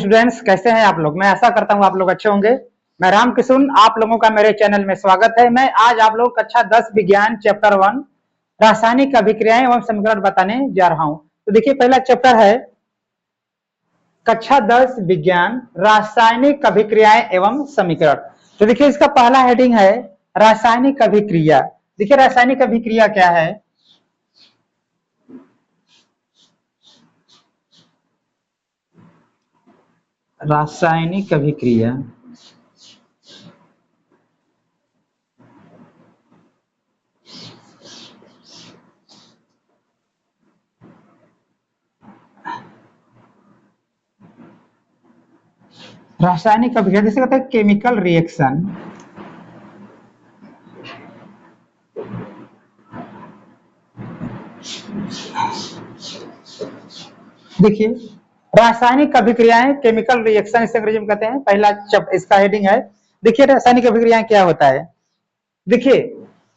Students, कैसे हैं आप लोग। मैं आशा करता हूं आप लोग अच्छे होंगे। मैं रामकिशुन, आप लोगों का मेरे चैनल में स्वागत है। मैं आज आप लोग कक्षा 10 विज्ञान चैप्टर 1 रासायनिक अभिक्रियाएं एवं समीकरण बताने जा रहा हूं। तो देखिए, पहला चैप्टर है कक्षा 10 विज्ञान रासायनिक अभिक्रियाएं एवं समीकरण। तो देखिए, इसका पहला हेडिंग है रासायनिक अभिक्रिया। देखिए, रासायनिक अभिक्रिया क्या है। रासायनिक अभिक्रिया रासायनिक अभिक्रिया जैसे कहते हैं केमिकल रिएक्शन। देखिए, रासायनिक अभिक्रियाएं केमिकल रिएक्शन इसे अंग्रेजी में कहते हैं। पहला इसका हेडिंग है। देखिए, रासायनिक अभिक्रियाएं क्या होता है। देखिए,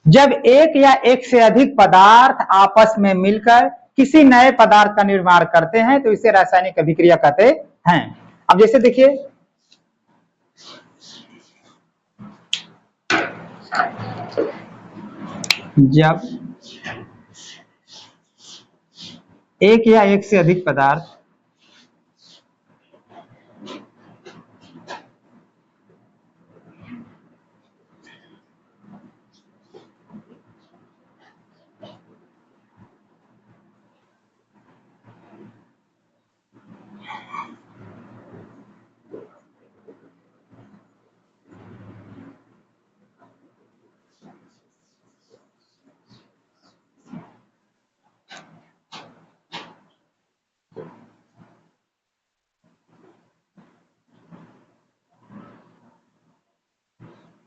जब एक या एक से अधिक पदार्थ आपस में मिलकर किसी नए पदार्थ का निर्माण करते हैं तो इसे रासायनिक अभिक्रिया कहते हैं। अब जैसे देखिए, जब एक या एक से अधिक पदार्थ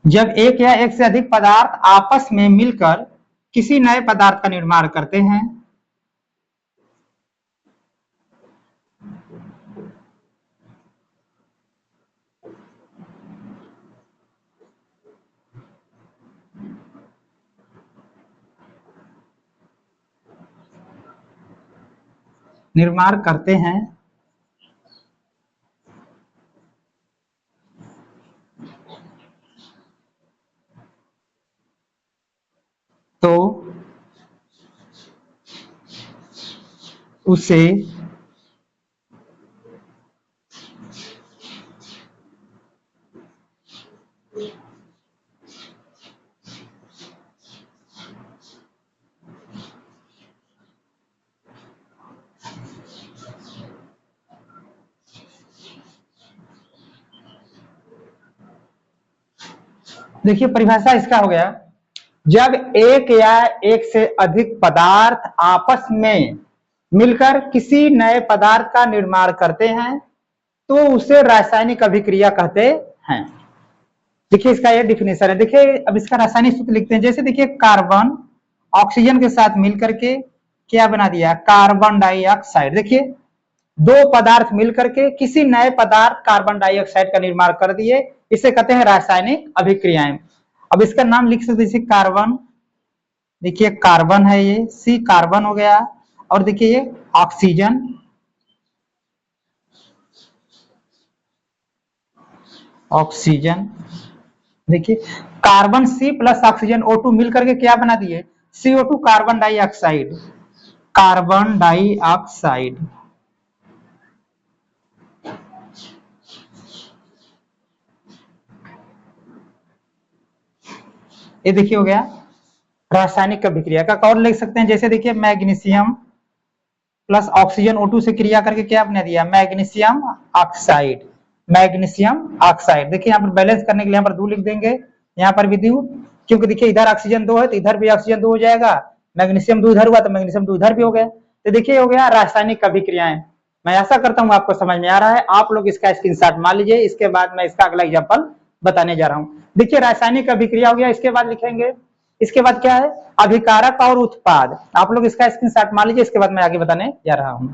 जब एक या एक से अधिक पदार्थ आपस में मिलकर किसी नए पदार्थ का निर्माण करते हैं तो उसे देखिए, परिभाषा इसका हो गया, जब एक या एक से अधिक पदार्थ आपस में मिलकर किसी नए पदार्थ का निर्माण करते हैं तो उसे रासायनिक अभिक्रिया कहते हैं। देखिए, इसका ये डिफिनेशन है। देखिए, अब इसका रासायनिक सूत्र लिखते हैं। जैसे देखिए, कार्बन ऑक्सीजन के साथ मिलकर के क्या बना दिया, कार्बन डाइऑक्साइड। देखिए, दो पदार्थ मिलकर के किसी नए पदार्थ कार्बन डाइऑक्साइड का निर्माण कर दिए, इसे कहते हैं रासायनिक अभिक्रियाएं। अब इसका नाम लिख सकते, जैसे कार्बन, देखिए कार्बन है, ये सी कार्बन हो गया, और देखिए ये ऑक्सीजन, ऑक्सीजन। देखिए, carbon C plus oxygen O2 मिलकर के क्या बना दिए, CO2 carbon dioxide, carbon dioxide. ये देखिए हो गया रासायनिक अभिक्रिया का। और लिख सकते हैं, जैसे देखिए मैग्नीशियम प्लस ऑक्सीजन O2 से क्रिया करके क्या बना दिया, मैग्नीशियम ऑक्साइड, मैग्नीशियम ऑक्साइड। देखिए, यहाँ पर बैलेंस करने के लिए यहाँ पर 2 लिख देंगे, यहाँ पर भी 2, क्योंकि देखिए इधर ऑक्सीजन 2 है तो इधर भी ऑक्सीजन 2 हो जाएगा, मैग्नीशियम 2 इधर हुआ तो मैग्नीशियम 2 इधर भी हो गया। तो देखिए हो गया रासायनिक अभिक्रियाएं। मैं आशा करता हूँ आपको समझ में आ रहा है। आप लोग इसका स्क्रीनशॉट मान लीजिए, इसके बाद मैं इसका अगला एग्जांपल बताने जा रहा हूँ। देखिए, रासायनिक अभिक्रिया हो गया, इसके बाद लिखेंगे, इसके बाद क्या है, अभिकारक और उत्पाद। आप लोग इसका स्क्रीनशॉट मान लीजिए, इसके बाद मैं आगे बताने जा रहा हूं।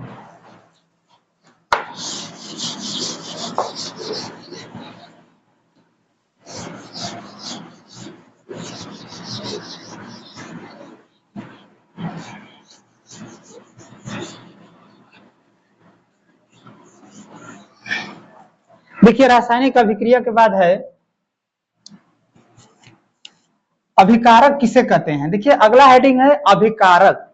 देखिए रासायनिक अभिक्रिया के बाद है अभिकारक किसे कहते हैं। देखिए अगला हेडिंग है अभिकारक।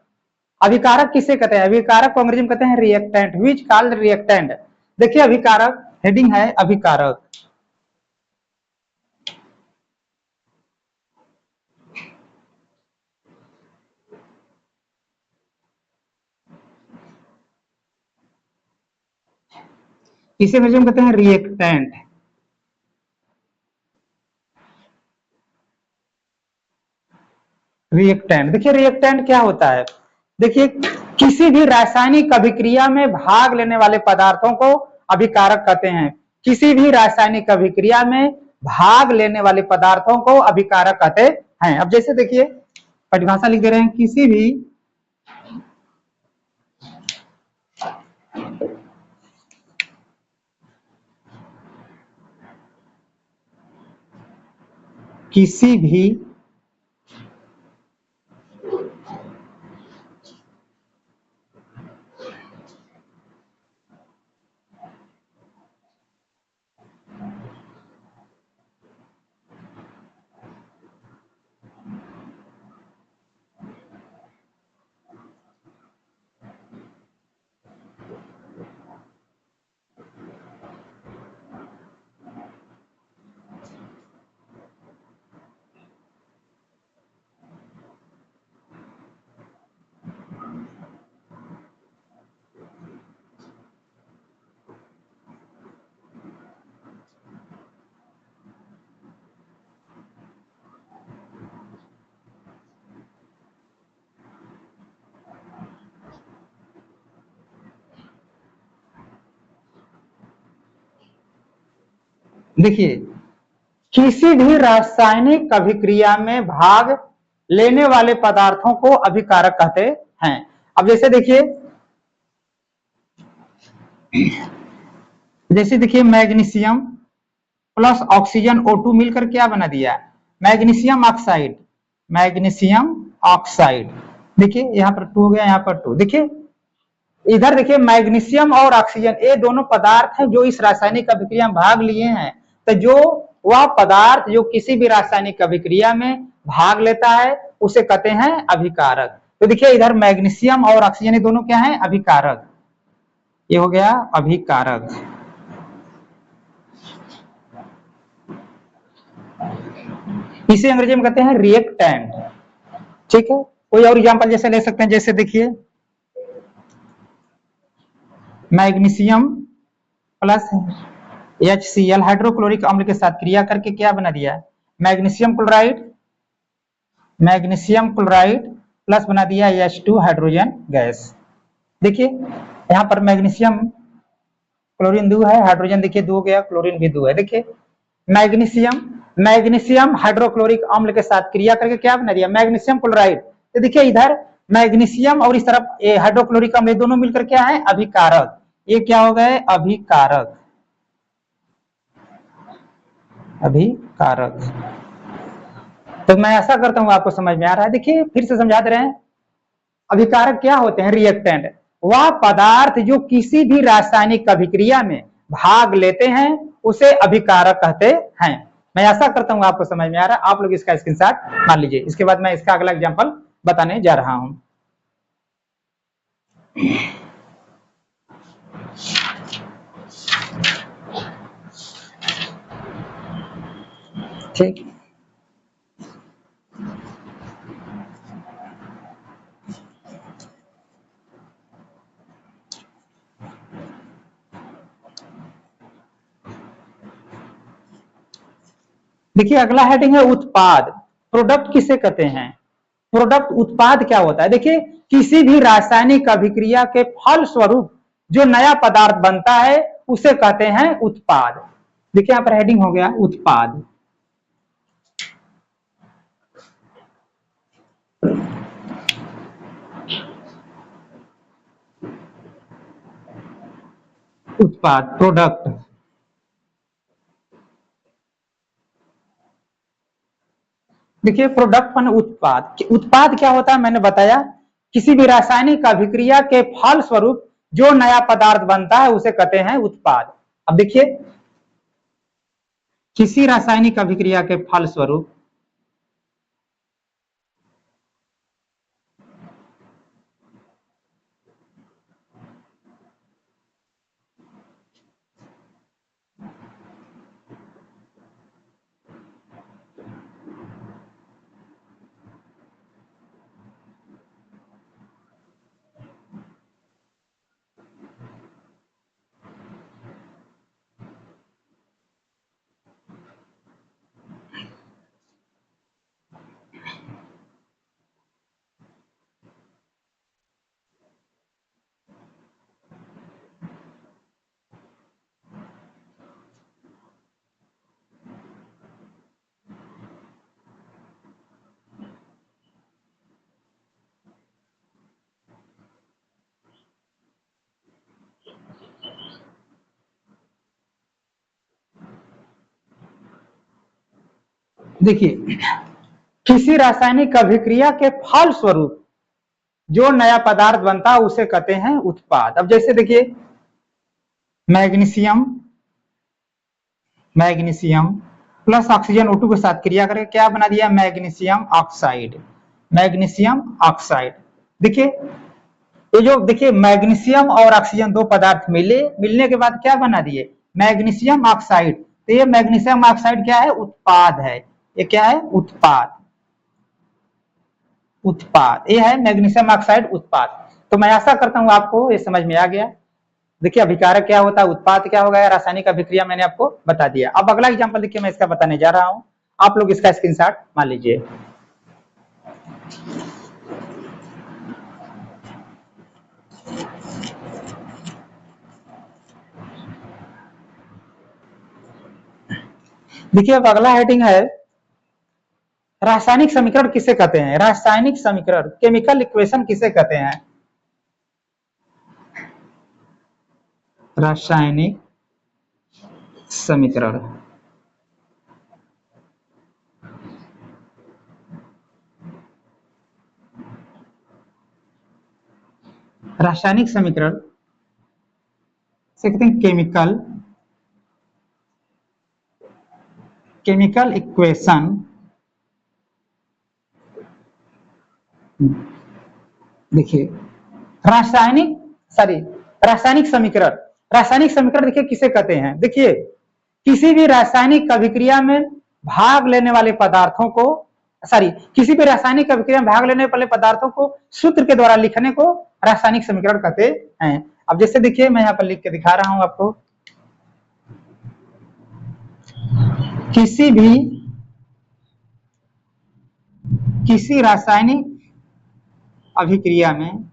अभिकारक किसे कहते हैं? अभिकारक को अंग्रेजी में कहते हैं रिएक्टेंट, व्हिच कॉल्ड रिएक्टेंट। देखिए अभिकारक हेडिंग है अभिकारक। इसे अंग्रेजी में कहते हैं रिएक्टेंट। रिएक्टेंट देखिए रिएक्टेंट क्या होता है? देखिए किसी भी रासायनिक अभिक्रिया में भाग लेने वाले पदार्थों को अभिकारक कहते हैं। किसी भी रासायनिक अभिक्रिया में भाग लेने वाले पदार्थों को अभिकारक कहते हैं। अब जैसे देखिए परिभाषा लिख दे रहे हैं, किसी भी देखिए किसी भी रासायनिक अभिक्रिया में भाग लेने वाले पदार्थों को अभिकारक कहते हैं। अब जैसे देखिए मैग्नीशियम प्लस ऑक्सीजन O2 मिलकर क्या बना दिया? Magnesium oxide. मैग्नीशियम ऑक्साइड देखिए यहाँ पर 2 हो गया, यहाँ पर 2। देखिए इधर देखिए मैग्नीशियम और ऑक्सीजन ये दोनों पदार्थ हैं जो इस रासायनिक अभिक्रिया में भाग लिए हैं। तो जो वह पदार्थ जो किसी भी रासायनिक अभिक्रिया में भाग लेता है उसे कहते हैं अभिकारक। तो देखिए इधर मैग्नीशियम और ऑक्सीजन ये दोनों क्या है? अभिकारक। ये हो गया अभिकारक। इसे अंग्रेजी में कहते हैं रिएक्टेंट। ठीक है, कोई और एग्जांपल जैसे ले सकते हैं, जैसे देखिए मैग्नीशियम प्लस HCl हाइड्रोक्लोरिक अम्ल के साथ क्रिया करके क्या बना दिया? Magnesium chloride. Magnesium chloride plus बना दिया H2 हाइड्रोजन गैस। देखिए यहाँ पर मैग्नीशियम क्लोरीन 2 है, हाइड्रोजन देखिए 2 गया, क्लोरीन भी 2 है। देखिए मैग्नीशियम हाइड्रोक्लोरिक अम्ल के साथ क्रिया करके क्या बना दिया? Magnesium chloride. तो देखिए इधर मैग्नीशियम और इस तरफ हाइड्रोक्लोरिक अम्ल दोनों मिलकर क्या है? अभिकारक। ये क्या हो गए? अभिकारक। अभिकारक। तो मैं ऐसा करता हूं आपको समझ में आ रहा है। देखिए फिर से समझा दे रहे हैं, अभिकारक क्या होते हैं? रिएक्टेंट। वह पदार्थ जो किसी भी रासायनिक अभिक्रिया में भाग लेते हैं उसे अभिकारक कहते हैं। मैं ऐसा करता हूं आपको समझ में आ रहा है। आप लोग इसका स्क्रीनशॉट मान लीजिए। इसके बाद मैं इसका अगला एग्जांपल बताने जा रहा हूं। ठीक, देखिए अगला हेडिंग है उत्पाद। प्रोडक्ट किसे कहते हैं? प्रोडक्ट उत्पाद क्या होता है? देखिए किसी भी रासायनिक अभिक्रिया के फल स्वरूप जो नया पदार्थ बनता है उसे कहते हैं उत्पाद। देखिए यहाँ पर हेडिंग हो गया उत्पाद। उत्पाद प्रोडक्ट। देखिए प्रोडक्ट मान उत्पाद। उत्पाद क्या होता है? मैंने बताया किसी भी रासायनिक अभिक्रिया के फल स्वरूप जो नया पदार्थ बनता है उसे कहते हैं उत्पाद। अब देखिए किसी रासायनिक अभिक्रिया के फलस्वरूप देखिए, किसी रासायनिक अभिक्रिया के फलस्वरूप जो नया पदार्थ बनता है उसे कहते हैं उत्पाद। अब जैसे देखिए, magnesium magnesium plus oxygen O2 के साथ क्रिया करके क्या बना दिया, मैग्नीशियम ऑक्साइड। मैग्नीशियम ऑक्साइड, देखिए ये जो देखिए मैग्नीशियम और ऑक्सीजन दो पदार्थ मिलने के बाद क्या बना दिए, मैग्नीशियम ऑक्साइड। तो ये मैग्नीशियम ऑक्साइड क्या है, उत्पाद है। ये क्या है, उत्पाद। उत्पाद ये है मैग्नीशियम ऑक्साइड उत्पाद। तो मैं आशा करता हूं आपको ये समझ में आ गया। देखिए अभिकारक क्या होता है, उत्पाद क्या होगा, रासायनिक अभिक्रिया मैंने आपको बता दिया। अब अगला एग्जांपल देखिए मैं इसका बताने जा रहा हूं, आप लोग इसका स्क्रीनशॉट मान लीजिए। देखिए अब अगला हेडिंग है, रासायनिक समीकरण किसे कहते हैं। रासायनिक समीकरण, केमिकल इक्वेशन किसे कहते हैं। रासायनिक समीकरण, रासायनिक समीकरण से कहते हैं केमिकल इक्वेशन। देखिए रासायनिक समीकरण, रासायनिक समीकरण देखिए किसे कहते हैं। देखिए किसी भी रासायनिक अभिक्रिया में भाग लेने वाले पदार्थों को, किसी भी रासायनिक अभिक्रिया में भाग लेने वाले पदार्थों को सूत्र के द्वारा लिखने को रासायनिक समीकरण कहते हैं। अब जैसे देखिए मैं यहाँ पर लिख के दिखा रहा हूं आपको, किसी रासायनिक अभिक्रिया में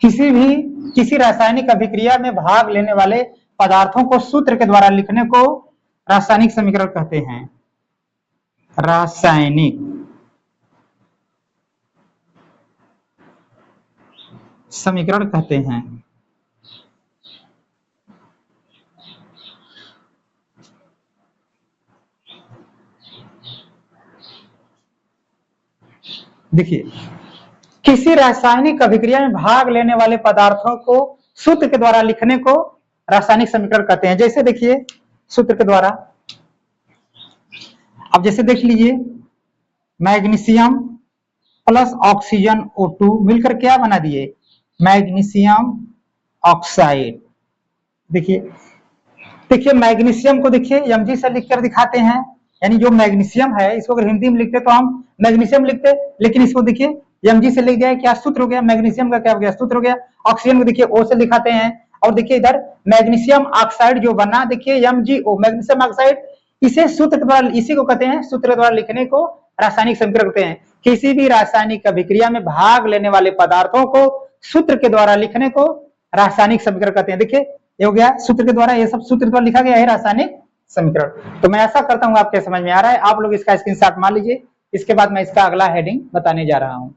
किसी रासायनिक अभिक्रिया में भाग लेने वाले पदार्थों को सूत्र के द्वारा लिखने को रासायनिक समीकरण कहते हैं। रासायनिक समीकरण कहते हैं। देखिए किसी रासायनिक अभिक्रिया में भाग लेने वाले पदार्थों को सूत्र के द्वारा लिखने को रासायनिक समीकरण कहते हैं। जैसे देखिए सूत्र के द्वारा, अब जैसे देख लीजिए, मैग्नीशियम प्लस ऑक्सीजन O2 मिलकर क्या बना दिए, मैग्नीशियम ऑक्साइड। देखिए मैग्नीशियम को देखिए Mg से लिखकर दिखाते हैं, यानी जो मैग्नीशियम है, इसको अगर हिंदी में लिखते तो हम मैग्नीशियम लिखते, लेकिन इसको देखिए mg से लिख दिया है, क्या सूत्र हो गया, मैग्नीशियम का क्या हो गया, सूत्र हो गया। ऑक्सीजन को देखिए O से लिखाते हैं, और देखिए इधर मैग्नीशियम ऑक्साइड जो बना, देखिए MgO मैग्नीशियम ऑक्साइड, इसे सूत्र द्वारा, इसी को कहते हैं सूत्र द्वारा लिखने को रासायनिक समीकरण कहते हैं। किसी भी रासायनिक अभिक्रिया में भाग लेने वाले पदार्थों को सूत्र के द्वारा लिखने को रासायनिक समीकरण कहते हैं। देखिए ये हो गया सूत्र के द्वारा, ये सब सूत्र द्वारा लिखा गया है रासायनिक समीकरण। तो मैं ऐसा करता हूं आपके समझ में आ रहा है, आप लोग इसका स्क्रीनशॉट मान लीजिए, इसके बाद मैं इसका अगला हेडिंग बताने जा रहा हूं।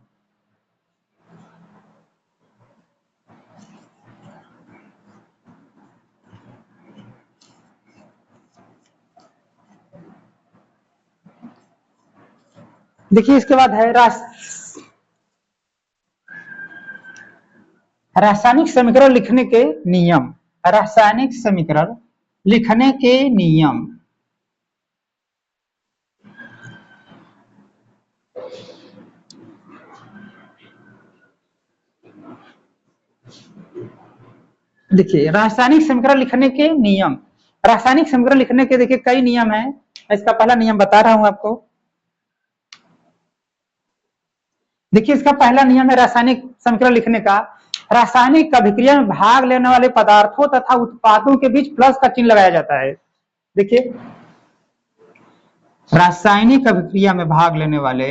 देखिए इसके बाद है रासायनिक समीकरण लिखने के नियम। रासायनिक समीकरण लिखने के नियम। देखिए रासायनिक समीकरण लिखने के नियम। रासायनिक समीकरण लिखने के देखिए कई नियम हैं। इसका पहला नियम बता रहा हूं आपको। देखिए इसका पहला नियम है रासायनिक समीकरण लिखने का, रासायनिक अभिक्रिया में भाग लेने वाले पदार्थों तथा उत्पादों के बीच प्लस का चिन्ह लगाया जाता है। देखिए रासायनिक अभिक्रिया में भाग लेने वाले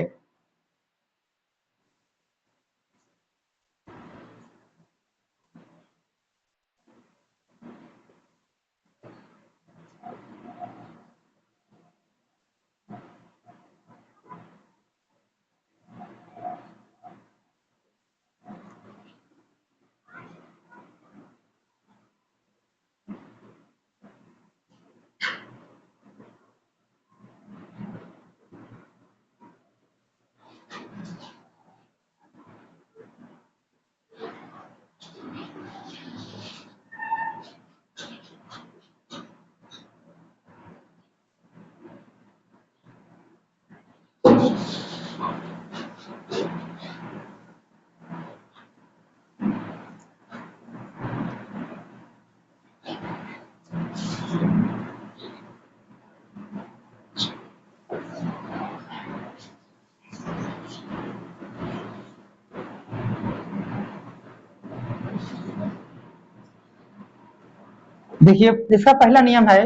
देखिए इसका पहला नियम है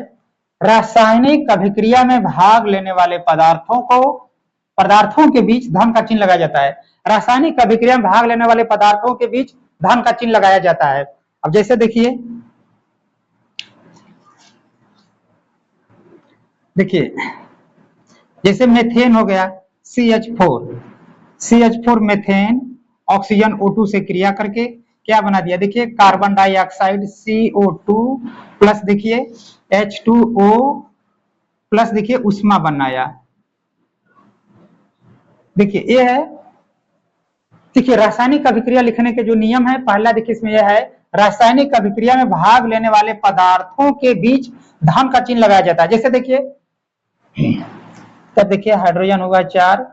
रासायनिक अभिक्रिया में भाग लेने वाले पदार्थों के बीच धन का चिन्ह लगाया जाता है। रासायनिक अभिक्रिया में भाग लेने वाले पदार्थों के बीच धन का चिन्ह लगाया जाता है। अब जैसे देखिए जैसे मेथेन हो गया CH4 मेथेन ऑक्सीजन O2 से क्रिया करके क्या बना दिया, देखिए कार्बन डाइऑक्साइड CO2 प्लस देखिए H2O प्लस देखिए उष्मा बनाया। देखिए ये है, देखिए रासायनिक अभिक्रिया लिखने के जो नियम है, पहला देखिए इसमें यह है रासायनिक अभिक्रिया में भाग लेने वाले पदार्थों के बीच धन का चिन्ह लगाया जाता है। जैसे देखिए तब देखिए हाइड्रोजन होगा 4,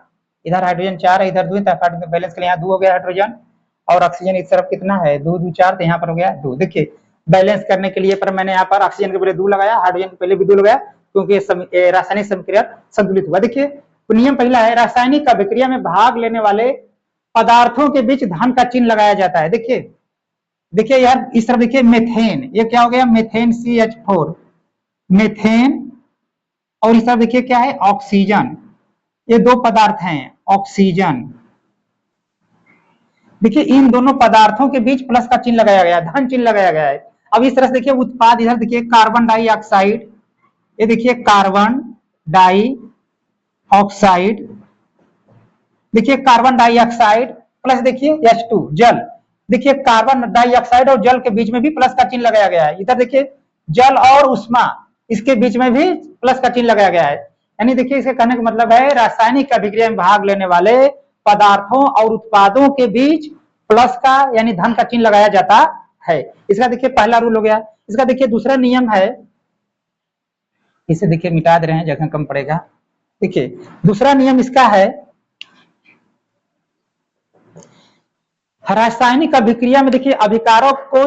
इधर हाइड्रोजन 4 है, इधर 2, बैलेंस के लिए यहाँ 2 हो गया हाइड्रोजन, और ऑक्सीजन इस तरफ कितना है 2 2 4, तो यहाँ पर हो गया 2। देखिए बैलेंस करने के लिए पर मैंने यहाँ पर ऑक्सीजन के पहले 2 लगाया, हाइड्रोजन के पहले भी 2 लगाया, क्योंकि रासायनिक समीकरण संतुलित हुआ। देखिए तो नियम पहला है रासायनिक अभिक्रिया में भाग लेने वाले पदार्थों के बीच धन का चिन्ह लगाया जाता है। देखिए यार इस तरफ देखिए मेथेन, ये क्या हो गया मेथेन CH4 मेथेन, और इस तरफ देखिए क्या है ऑक्सीजन, ये 2 पदार्थ हैं ऑक्सीजन। देखिए इन दोनों पदार्थों के बीच प्लस का चिन्ह लगाया गया, धन चिन्ह लगाया गया है। अब इस तरह से देखिए उत्पाद, इधर देखिए कार्बन डाइऑक्साइड, ये देखिए कार्बन डाइऑक्साइड, देखिए कार्बन डाइऑक्साइड प्लस देखिए H2 जल, देखिए कार्बन डाइऑक्साइड और जल के बीच में भी प्लस का चिन्ह लगाया गया है। इधर देखिए जल और उष्मा, इसके बीच में भी प्लस का चिन्ह लगाया गया है। यानी देखिए इसके कहने का मतलब है रासायनिक अभिक्रिया में भाग लेने वाले पदार्थों और उत्पादों के बीच प्लस का यानी धन का चिन्ह लगाया जाता है। इसका देखिए पहला रूल हो गया। इसका देखिए दूसरा नियम है, इसे देखिए मिटा दे रहे हैं जगह कम पड़ेगा। देखिए दूसरा नियम इसका है रासायनिक अभिक्रिया में देखिए अभिकारक को,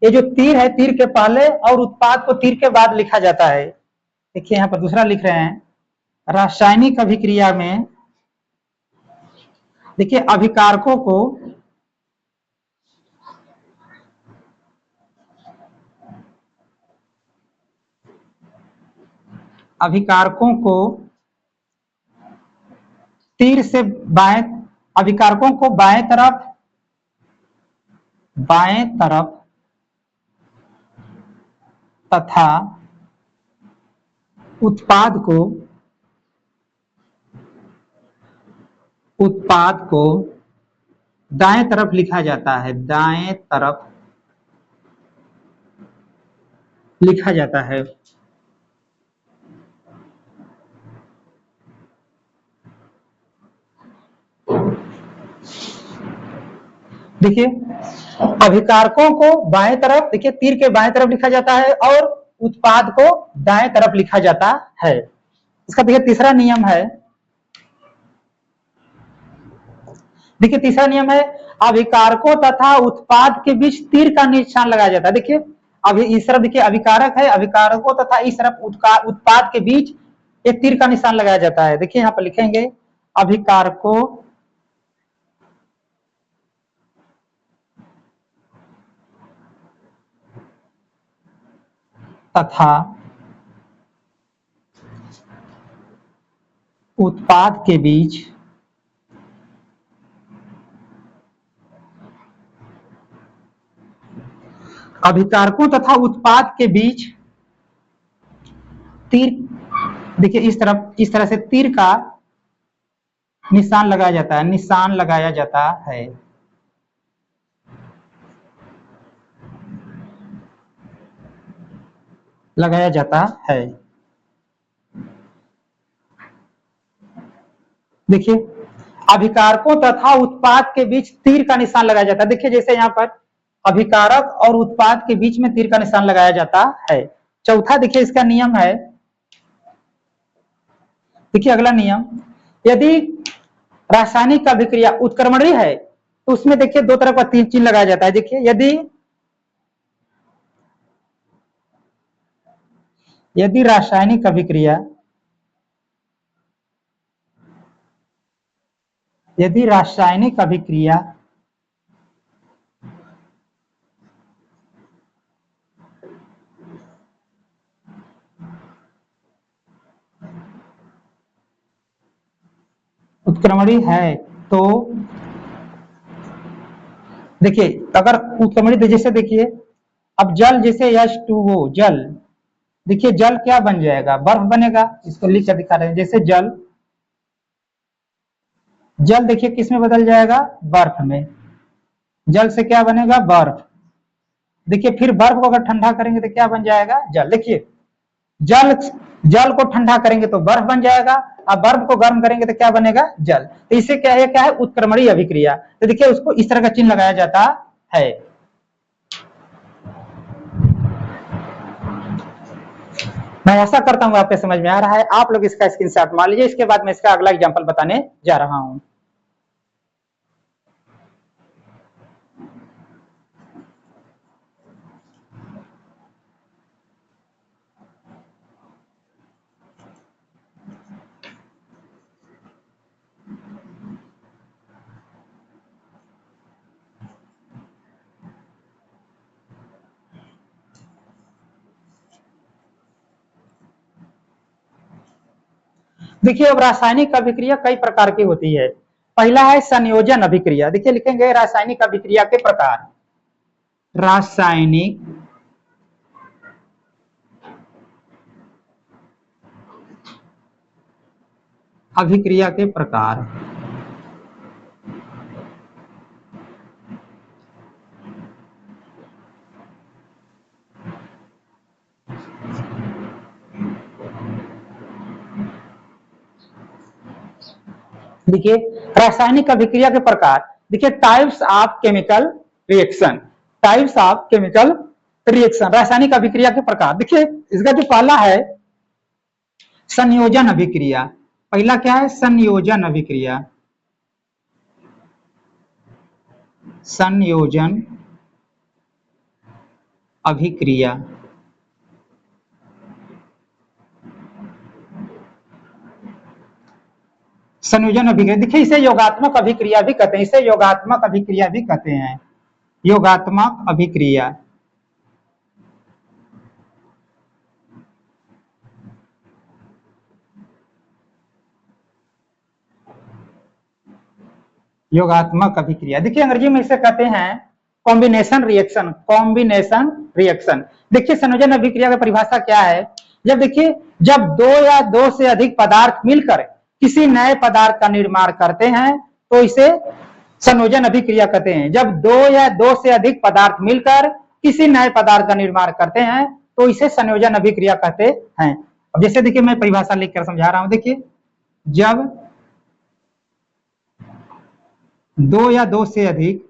ये जो तीर है तीर के पहले और उत्पाद को तीर के बाद लिखा जाता है। देखिए यहाँ पर दूसरा लिख रहे हैं रासायनिक अभिक्रिया में देखिए अभिकारकों को तीर से बाएं, अभिकारकों को बाएं तरफ तथा उत्पाद को दाएं तरफ लिखा जाता है, दाएं तरफ लिखा जाता है। देखिए अभिकारकों को बाएं तरफ, देखिए तीर के बाएं तरफ लिखा जाता है और उत्पाद को दाएं तरफ लिखा जाता है। इसका देखिए तीसरा नियम है, देखिए तीसरा नियम है अभिकारकों तथा उत्पाद के बीच तीर का निशान लगाया जाता है। देखिए अभी इस तरफ देखिए अभिकारक है, अभिकारकों तथा इस तरफ उत्पाद के बीच एक तीर का निशान लगाया जाता है। देखिए यहाँ पर लिखेंगे अभिकारकों तथा उत्पाद के बीच अभिकारकों तथा उत्पाद के बीच तीर, देखिए इस तरह से तीर का निशान लगाया जाता है, निशान लगाया जाता है। लगाया जाता है। देखिए अभिकारकों तथा उत्पाद के बीच तीर का निशान लगाया जाता है। देखिए जैसे यहाँ पर अभिकारक और उत्पाद के बीच में तीर का निशान लगाया जाता है। चौथा देखिए इसका नियम है, देखिए अगला नियम, यदि रासायनिक अभिक्रिया उत्क्रमणीय है तो उसमें देखिए दो तरफ का तीर चिन्ह लगाया जाता है। देखिए यदि रासायनिक अभिक्रिया उत्क्रमणीय है तो देखिए अगर उत्क्रमणीय, जैसे देखिए अब जल जैसे H2O जल, देखिए जल क्या बन जाएगा, बर्फ बनेगा। इसको लिख कर दिखा रहे हैं, जैसे जल देखिए किस में बदल जाएगा, बर्फ में। जल से क्या बनेगा, बर्फ। देखिए फिर बर्फ को अगर ठंडा करेंगे तो क्या बन जाएगा, जल। देखिए जल को ठंडा करेंगे तो बर्फ बन जाएगा, अब बर्फ को गर्म करेंगे तो क्या बनेगा, जल। तो इसे क्या है उत्क्रमणीय अभिक्रिया। तो देखिए उसको इस तरह का चिन्ह लगाया जाता है। मैं आशा करता हूं आपके समझ में आ रहा है। आप लोग इसका स्क्रीनशॉट मान लीजिए, इसके बाद मैं इसका अगला एग्जांपल बताने जा रहा हूं। देखिए अब रासायनिक अभिक्रिया कई प्रकार की होती है। पहला है संयोजन अभिक्रिया। देखिए लिखेंगे रासायनिक अभिक्रिया के प्रकार, रासायनिक अभिक्रिया के प्रकार। देखिए रासायनिक अभिक्रिया के प्रकार, देखिए types of chemical reaction, types of chemical reaction, रासायनिक अभिक्रिया के प्रकार। देखिए इसका जो पहला है संयोजन अभिक्रिया। पहला क्या है, संयोजन अभिक्रिया। संयोजन अभिक्रिया संयोजन अभिक्रिया। देखिए इसे योगात्मक अभिक्रिया भी कहते हैं, इसे योगात्मक अभिक्रिया भी कहते हैं, योगात्मक अभिक्रिया। योगात्मक अभिक्रिया देखिए अंग्रेजी में इसे कहते हैं कॉम्बिनेशन रिएक्शन, कॉम्बिनेशन रिएक्शन। देखिए संयोजन अभिक्रिया की परिभाषा क्या है, जब देखिए जब दो या दो से अधिक पदार्थ मिलकर किसी नए पदार्थ का निर्माण करते हैं तो इसे संयोजन अभिक्रिया कहते हैं। जब दो या दो से अधिक पदार्थ मिलकर किसी नए पदार्थ का निर्माण करते हैं तो इसे संयोजन अभिक्रिया कहते हैं। अब जैसे देखिए मैं परिभाषा लिखकर समझा रहा हूं, देखिए जब दो या दो से अधिक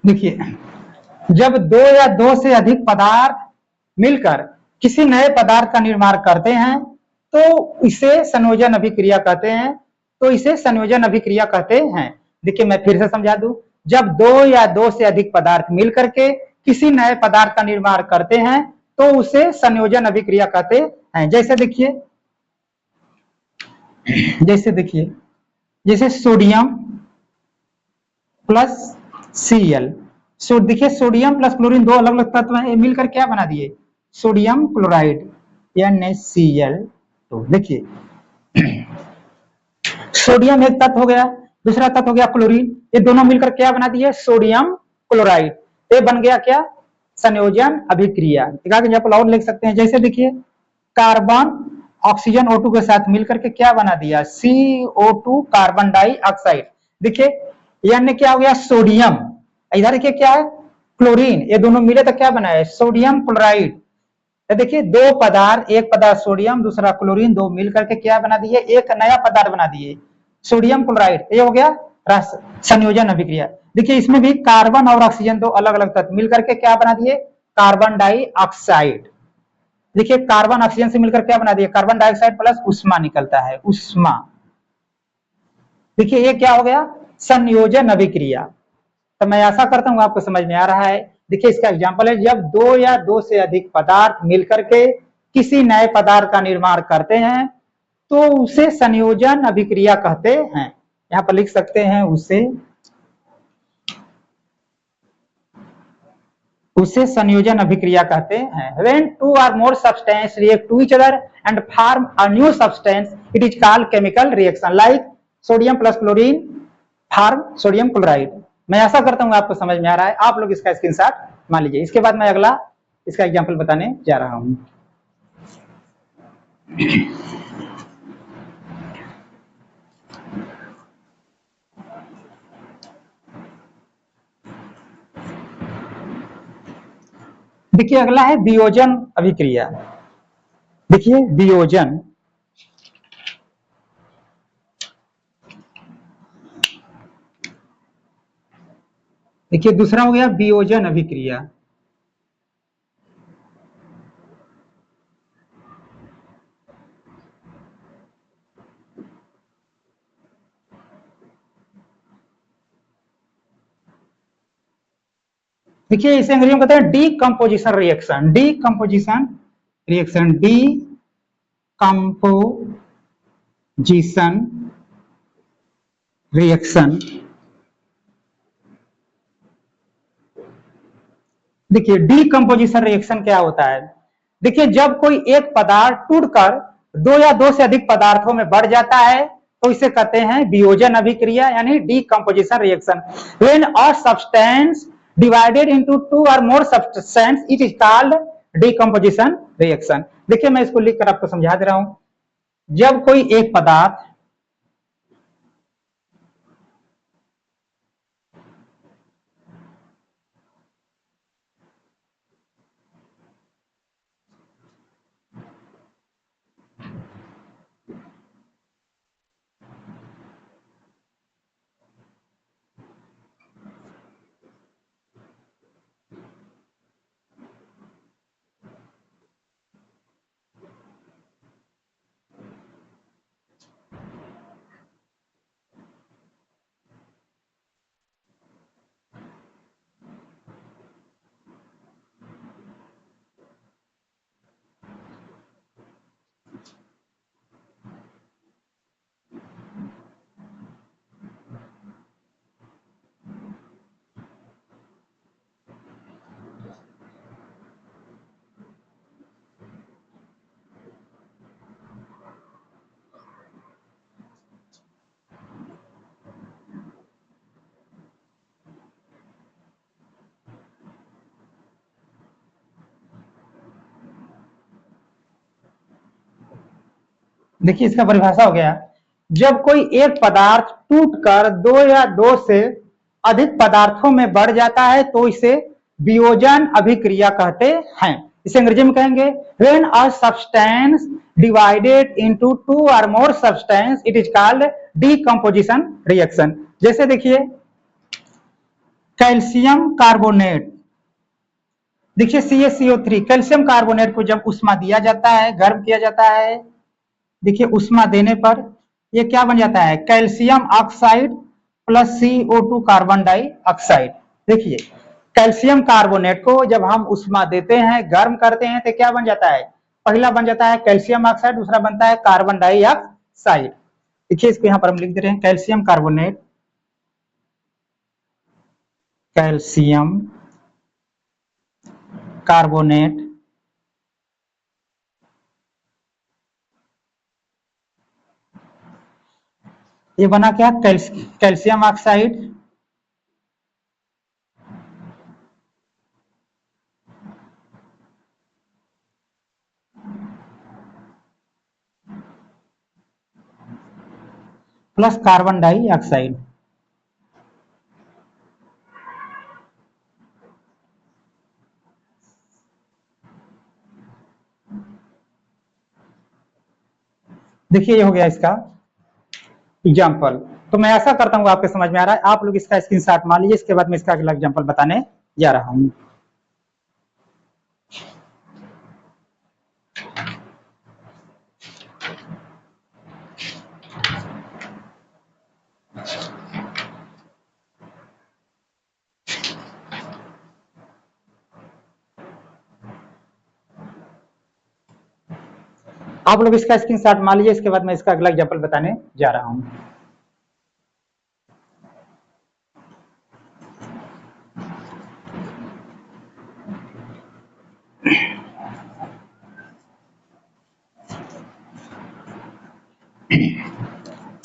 देखिए जब दो या दो से अधिक पदार्थ मिलकर किसी नए पदार्थ का निर्माण करते हैं तो इसे संयोजन अभिक्रिया कहते हैं, तो इसे संयोजन अभिक्रिया कहते हैं। देखिए मैं फिर से समझा दूं, जब दो या दो से अधिक पदार्थ मिलकर के किसी नए पदार्थ का निर्माण करते हैं तो उसे संयोजन अभिक्रिया कहते हैं। जैसे देखिए जैसे सोडियम प्लस Cl, सो देखिए सोडियम प्लस क्लोरीन दो अलग अलग तत्व हैं, मिलकर क्या बना दिए सोडियम क्लोराइड NaCl2। देखिए सोडियम एक तत्व हो गया, दूसरा तत्व हो गया क्लोरीन, ये दोनों मिलकर क्या बना दिए सोडियम क्लोराइड। ये बन गया क्या संयोजन अभिक्रिया। एक एग्जांपल और लिख सकते हैं, जैसे देखिए कार्बन ऑक्सीजन O2 के साथ मिलकर के क्या बना दिया CO2 कार्बन डाइऑक्साइड। देखिए यानी क्या हो गया सोडियम, इधर देखिए क्या है क्लोरीन, ये दोनों मिले तो क्या बना है सोडियम क्लोराइड। तो देखिए दो पदार्थ, एक पदार्थ सोडियम दूसरा क्लोरीन, दो मिलकर के क्या बना दिए एक नया पदार्थ बना दिए सोडियम क्लोराइड। ये हो गया संयोजन अभिक्रिया। देखिए इसमें भी कार्बन और ऑक्सीजन दो अलग अलग तत्व मिलकर के क्या बना दिए कार्बन डाइऑक्साइड। देखिए कार्बन ऑक्सीजन से मिलकर क्या बना दिए कार्बन डाइऑक्साइड प्लस उष्मा निकलता है उष्मा। देखिए ये क्या हो गया संयोजन अभिक्रिया। तो मैं आशा करता हूं आपको समझ में आ रहा है। देखिए इसका एग्जांपल है, जब दो या दो से अधिक पदार्थ मिलकर के किसी नए पदार्थ का निर्माण करते हैं तो उसे संयोजन अभिक्रिया कहते हैं। यहां पर लिख सकते हैं उसे संयोजन अभिक्रिया कहते हैं। When two or more substances react to each other and form a new substance, it is called chemical reaction. Like sodium plus chlorine form sodium chloride. मैं आशा करता हूँ आपको समझ में आ रहा है। आप लोग इसका स्क्रीनशॉट मान लीजिए। इसके बाद मैं अगला इसका एग्जाम्पल बताने जा रहा हूँ। देखिए अगला है वियोजन अभिक्रिया। देखिए वियोजन, देखिए दूसरा हो गया वियोजन अभिक्रिया। देखिए इसे अंग्रेजी में कहते हैं decomposition reaction. Decomposition reaction, decomposition reaction. देखिए डीकम्पोजिशन रिएक्शन क्या होता है। देखिए जब कोई एक पदार्थ टूटकर दो या दो से अधिक पदार्थों में बढ़ जाता है तो इसे कहते हैं वियोजन अभिक्रिया यानी decomposition reaction. When a substance divided into two और more substance it is called decomposition reaction. देखिए मैं इसको लिखकर आपको समझा दे रहा हूं। जब कोई एक पदार्थ देखिए इसका परिभाषा हो गया। जब कोई एक पदार्थ टूटकर दो या दो से अधिक पदार्थों में बढ़ जाता है तो इसे वियोजन अभिक्रिया कहते हैं। इसे अंग्रेजी में कहेंगे when a substance divided into two और more substance it is called decomposition reaction. जैसे देखिए कैल्शियम कार्बोनेट, देखिए CaCO3 कैल्शियम कार्बोनेट को जब उष्मा दिया जाता है, गर्म किया जाता है, देखिए उष्मा देने पर ये क्या बन जाता है calcium oxide plus CO2 carbon dioxide. देखिए कैल्शियम कार्बोनेट को जब हम उष्मा देते हैं, गर्म करते हैं तो क्या बन जाता है, पहला बन जाता है कैल्शियम ऑक्साइड, दूसरा बनता है कार्बन डाइऑक्साइड। देखिए इसको यहां पर हम लिख दे रहे हैं कैल्शियम कार्बोनेट, कैल्शियम कार्बोनेट ये बना क्या calcium oxide plus carbon dioxide. देखिए ये हो गया इसका एग्जाम्पल। तो मैं ऐसा करता हूँ आपके समझ में आ रहा है, आप लोग इसका स्क्रीनशॉट मान लीजिए, इसके बाद मैं इसका अगला एग्जाम्पल बताने जा रहा हूँ। आप लोग इसका स्क्रीनशॉट मान लीजिए, इसके बाद मैं इसका अगला एग्जाम्पल बताने जा रहा हूँ।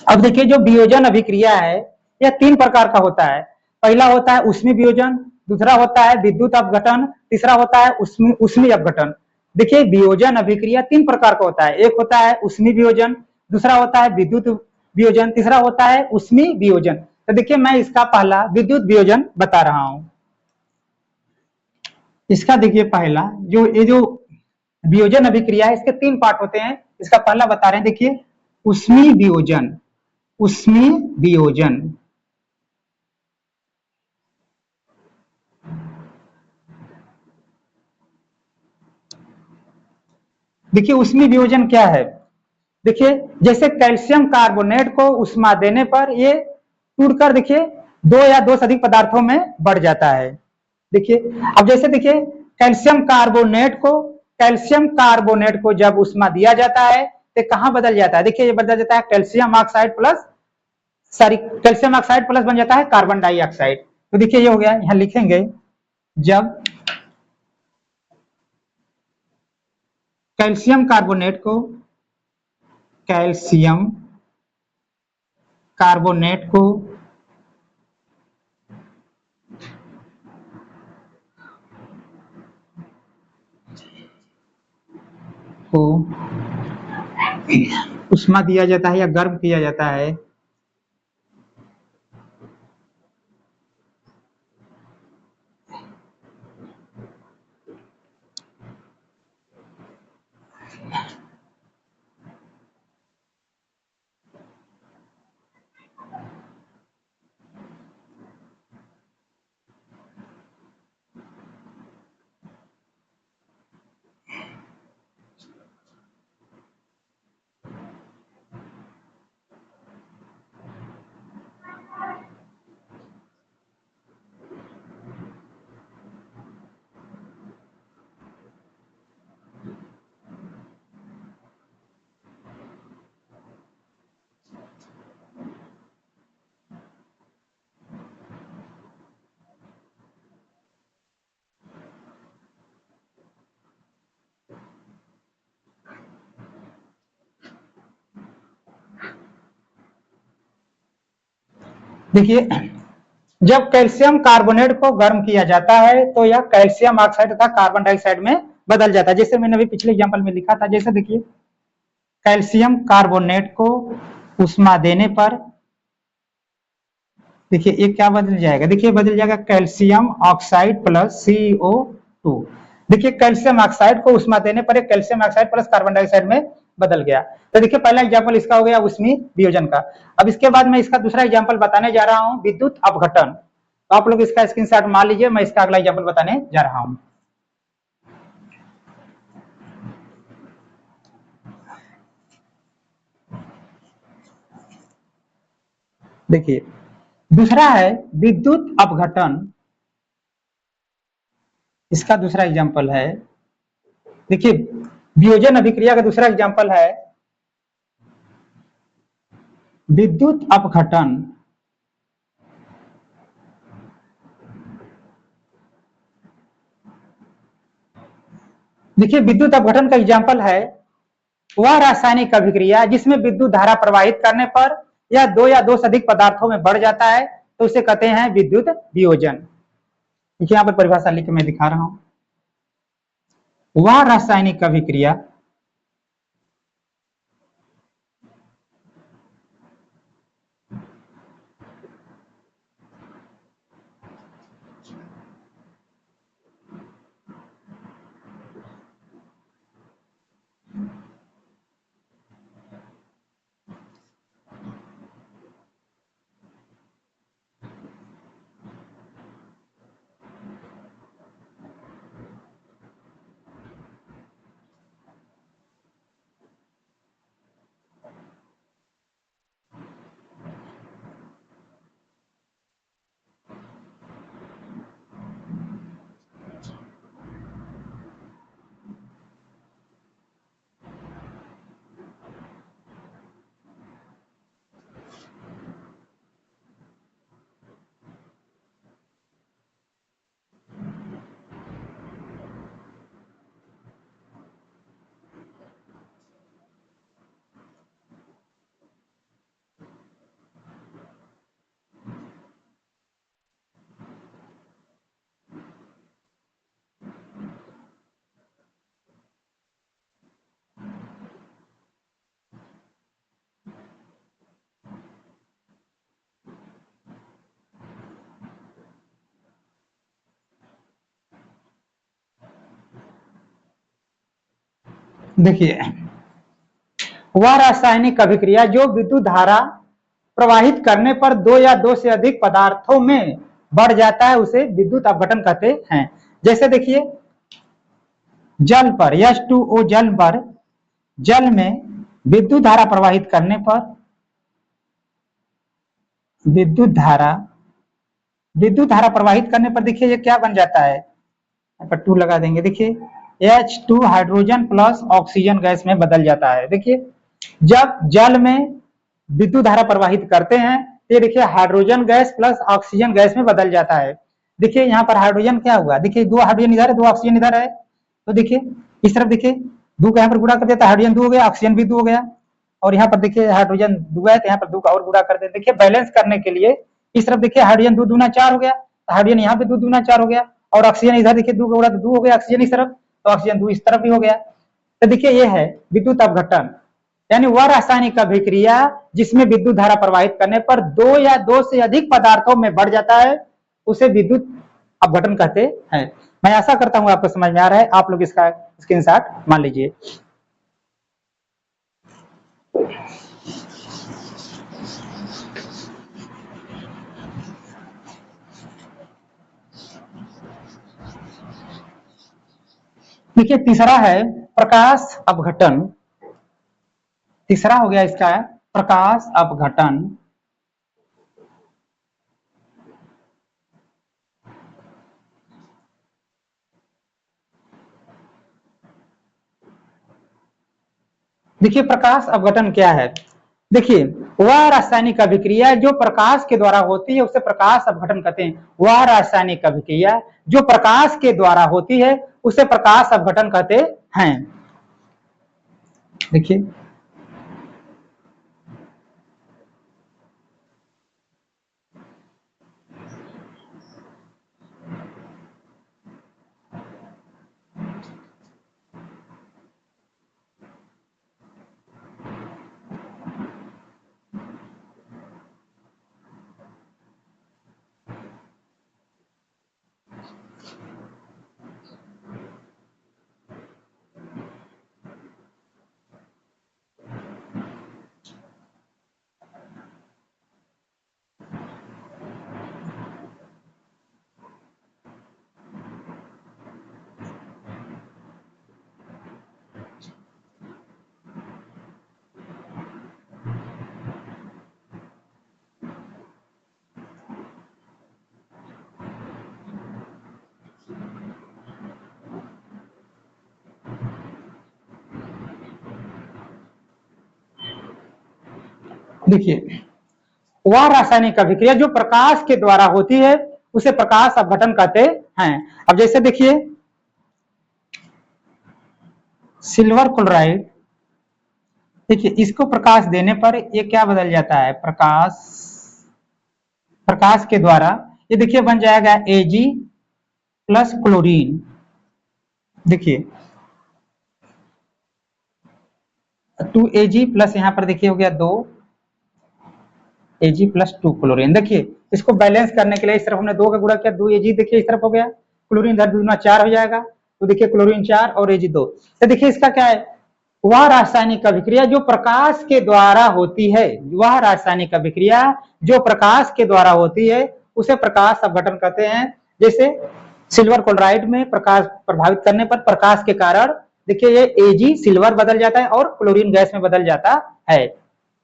अब देखिए जो वियोजन अभिक्रिया है यह तीन प्रकार का होता है। पहला होता है उष्मी वियोजन, दूसरा होता है विद्युत अपघटन, तीसरा होता है उष्मी अपघटन। देखिए वियोजन अभिक्रिया तीन प्रकार का होता है, एक होता है उष्मी वियोजन, दूसरा होता है विद्युत वियोजन, तीसरा होता है उष्मी वियोजन। तो देखिए मैं इसका पहला विद्युत वियोजन बता रहा हूं। इसका देखिए पहला जो वियोजन अभिक्रिया है इसके तीन पार्ट होते हैं। इसका पहला बता रहे हैं, देखिए उष्मी वियोजन, उष्मी वियोजन। देखिए उष्मी वियोजन क्या है, देखिए जैसे कैल्शियम कार्बोनेट को उष्मा देने पर ये टूटकर देखिए दो या दो से अधिक पदार्थों में बढ़ जाता है। देखिए अब जैसे देखिए कैल्शियम कार्बोनेट को जब उष्मा दिया जाता है तो कहां बदल जाता है, देखिए ये बदल जाता है calcium oxide plus sorry calcium oxide plus बन जाता है कार्बन डाइऑक्साइड। तो देखिए ये हो गया, यहां लिखेंगे जब कैल्शियम कार्बोनेट को कैल्शियम कार्बोनेट को उष्मा दिया जाता है या गर्म किया जाता है देखिए जब कैल्शियम कार्बोनेट को गर्म किया जाता है तो यह कैल्शियम ऑक्साइड तथा कार्बन डाइऑक्साइड में बदल जाता है। जैसे मैंने अभी पिछले एग्जांपल में लिखा था, जैसे देखिए कैल्शियम कार्बोनेट को उष्मा देने पर देखिए ये क्या बदल जाएगा, देखिए बदल जाएगा कैल्शियम ऑक्साइड प्लस CO2। देखिए कैल्शियम ऑक्साइड को उष्मा देने पर calcium oxide plus carbon dioxide में बदल गया। तो देखिए पहला एग्जांपल इसका हो गया उष्मी वियोजन का। अब इसके बाद मैं इसका दूसरा एग्जांपल बताने जा रहा हूं विद्युत अपघटन। तो आप लोग इसका स्क्रीनशॉट मान लीजिए, मैं इसका अगला एग्जांपल बताने जा रहा हूं। देखिए दूसरा है विद्युत अपघटन, इसका दूसरा एग्जांपल है। देखिए वियोजन अभिक्रिया का दूसरा एग्जांपल है विद्युत अपघटन। देखिए विद्युत अपघटन का एग्जांपल है वह रासायनिक अभिक्रिया जिसमें विद्युत धारा प्रवाहित करने पर या दो से अधिक पदार्थों में बढ़ जाता है, तो उसे कहते हैं विद्युत वियोजन। देखिए यहाँ पर परिभाषा लिख के मैं दिखा रहा हूं, वह रासायनिक अभिक्रिया देखिए वह रासायनिक अभिक्रिया जो विद्युत धारा प्रवाहित करने पर दो से अधिक पदार्थों में बढ़ जाता है उसे विद्युत अपघटन कहते हैं। जैसे देखिए जल पर H2O जल में विद्युत धारा प्रवाहित करने पर विद्युत धारा प्रवाहित करने पर देखिए ये क्या बन जाता है, यहाँ पर 2 लगा देंगे। देखिए H2 hydrogen plus oxygen gas में बदल जाता है। देखिए जब जल में विद्युत धारा प्रवाहित करते हैं ये देखिए hydrogen gas plus oxygen gas में बदल जाता है। देखिए यहाँ पर हाइड्रोजन क्या हुआ, देखिए 2 हाइड्रोजन इधर है, 2 ऑक्सीजन इधर है, तो देखिए इस तरफ देखिए 2 का यहाँ पर गुणा कर देता है, हाइड्रोजन 2 हो गया, ऑक्सीजन भी 2 हो गया, और यहाँ पर देखिए हाइड्रोजन 2 है तो यहाँ पर 2 का और गुणा कर देते, देखिए बैलेंस करने के लिए इस तरफ देखिए हाइड्रोजन 2 दूना 4 हो गया, हाइड्रोजन यहाँ पे 2 दूना 4 हो गया, और ऑक्सीजन इधर देखिए 2 का गुणा तो 2 हो गया, ऑक्सीजन इस तरफ, तो ऑक्सीजन 2 इस तरफ भी हो गया। तो देखिए ये है विद्युत अपघटन, यानी वह रासायनिक अभिक्रिया जिसमें विद्युत धारा प्रवाहित करने पर 2 या 2 से अधिक पदार्थों में बढ़ जाता है, उसे विद्युत अपघटन कहते हैं। मैं आशा करता हूं आपको समझ में आ रहा है, आप लोग इसका स्क्रीनशॉट मान लीजिए। देखिए तीसरा है प्रकाश अपघटन, तीसरा हो गया इसका प्रकाश अपघटन। देखिए प्रकाश अपघटन क्या है, देखिए वह रासायनिक अभिक्रिया जो प्रकाश के द्वारा होती है उसे प्रकाश अपघटन कहते हैं। वह रासायनिक अभिक्रिया जो प्रकाश के द्वारा होती है उसे प्रकाश अपघटन कहते हैं। देखिए देखिए वह रासायनिक अभिक्रिया जो प्रकाश के द्वारा होती है उसे प्रकाश अपघटन कहते हैं। अब जैसे देखिए सिल्वर क्लोराइड, देखिए इसको प्रकाश देने पर ये क्या बदल जाता है, प्रकाश, प्रकाश के द्वारा ये देखिए बन जाएगा Ag प्लस क्लोरीन। देखिए 2Ag प्लस यहाँ पर देखिए हो गया 2 Ag प्लस 2 क्लोरीन। देखिए इसको बैलेंस करने के लिए इस तरफ हमने 2 का गुणा किया, 2 Ag देखिए इस तरफ हो गया, क्लोरीन इधर दूना 4 हो जाएगा, तो देखिए क्लोरीन 4 और Ag 2। तो देखिए इसका क्या है, वह रासायनिक अभिक्रिया जो प्रकाश के द्वारा होती है, वह रासायनिक अभिक्रिया जो प्रकाश के द्वारा होती है उसे प्रकाश अपघटन कहते हैं। जैसे सिल्वर क्लोराइड में प्रकाश प्रभावित करने पर प्रकाश के कारण देखिए ये Ag सिल्वर बदल जाता है और क्लोरीन गैस में बदल जाता है।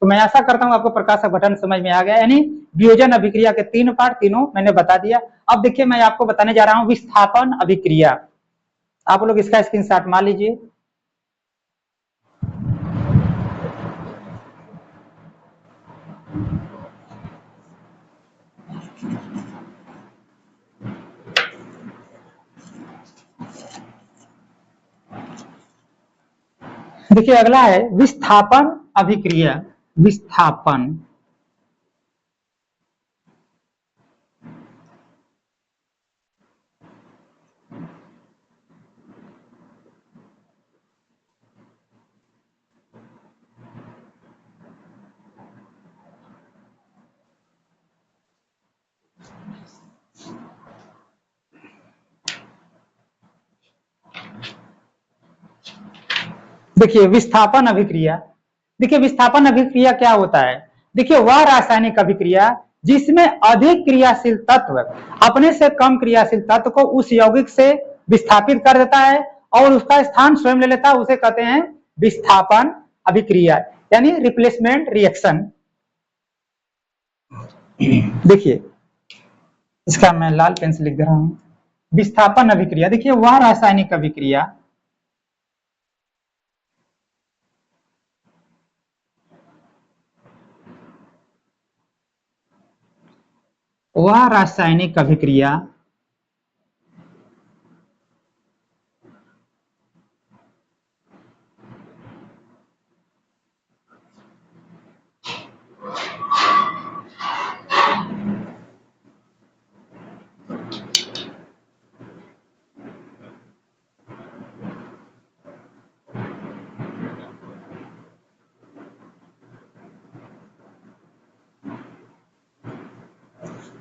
तो मैं आशा करता हूं आपको प्रकाश अपघटन समझ में आ गया, यानी वियोजन अभिक्रिया के 3 पार्ट, तीनों मैंने बता दिया। अब देखिए मैं आपको बताने जा रहा हूं विस्थापन अभिक्रिया, आप लोग इसका स्क्रीनशॉट मान लीजिए। देखिए अगला है विस्थापन अभिक्रिया, विस्थापन। देखिए विस्थापन अभिक्रिया, देखिए विस्थापन अभिक्रिया क्या होता है, देखिए वह रासायनिक अभिक्रिया जिसमें अधिक क्रियाशील तत्व अपने से कम क्रियाशील तत्व को उस यौगिक से विस्थापित कर देता है और उसका स्थान स्वयं ले लेता है, उसे कहते हैं विस्थापन अभिक्रिया, यानी रिप्लेसमेंट रिएक्शन। देखिए इसका मैं लाल पेन से लिख दे रहा हूं, विस्थापन अभिक्रिया देखिए वह रासायनिक अभिक्रिया वह रासायनिक अभिक्रिया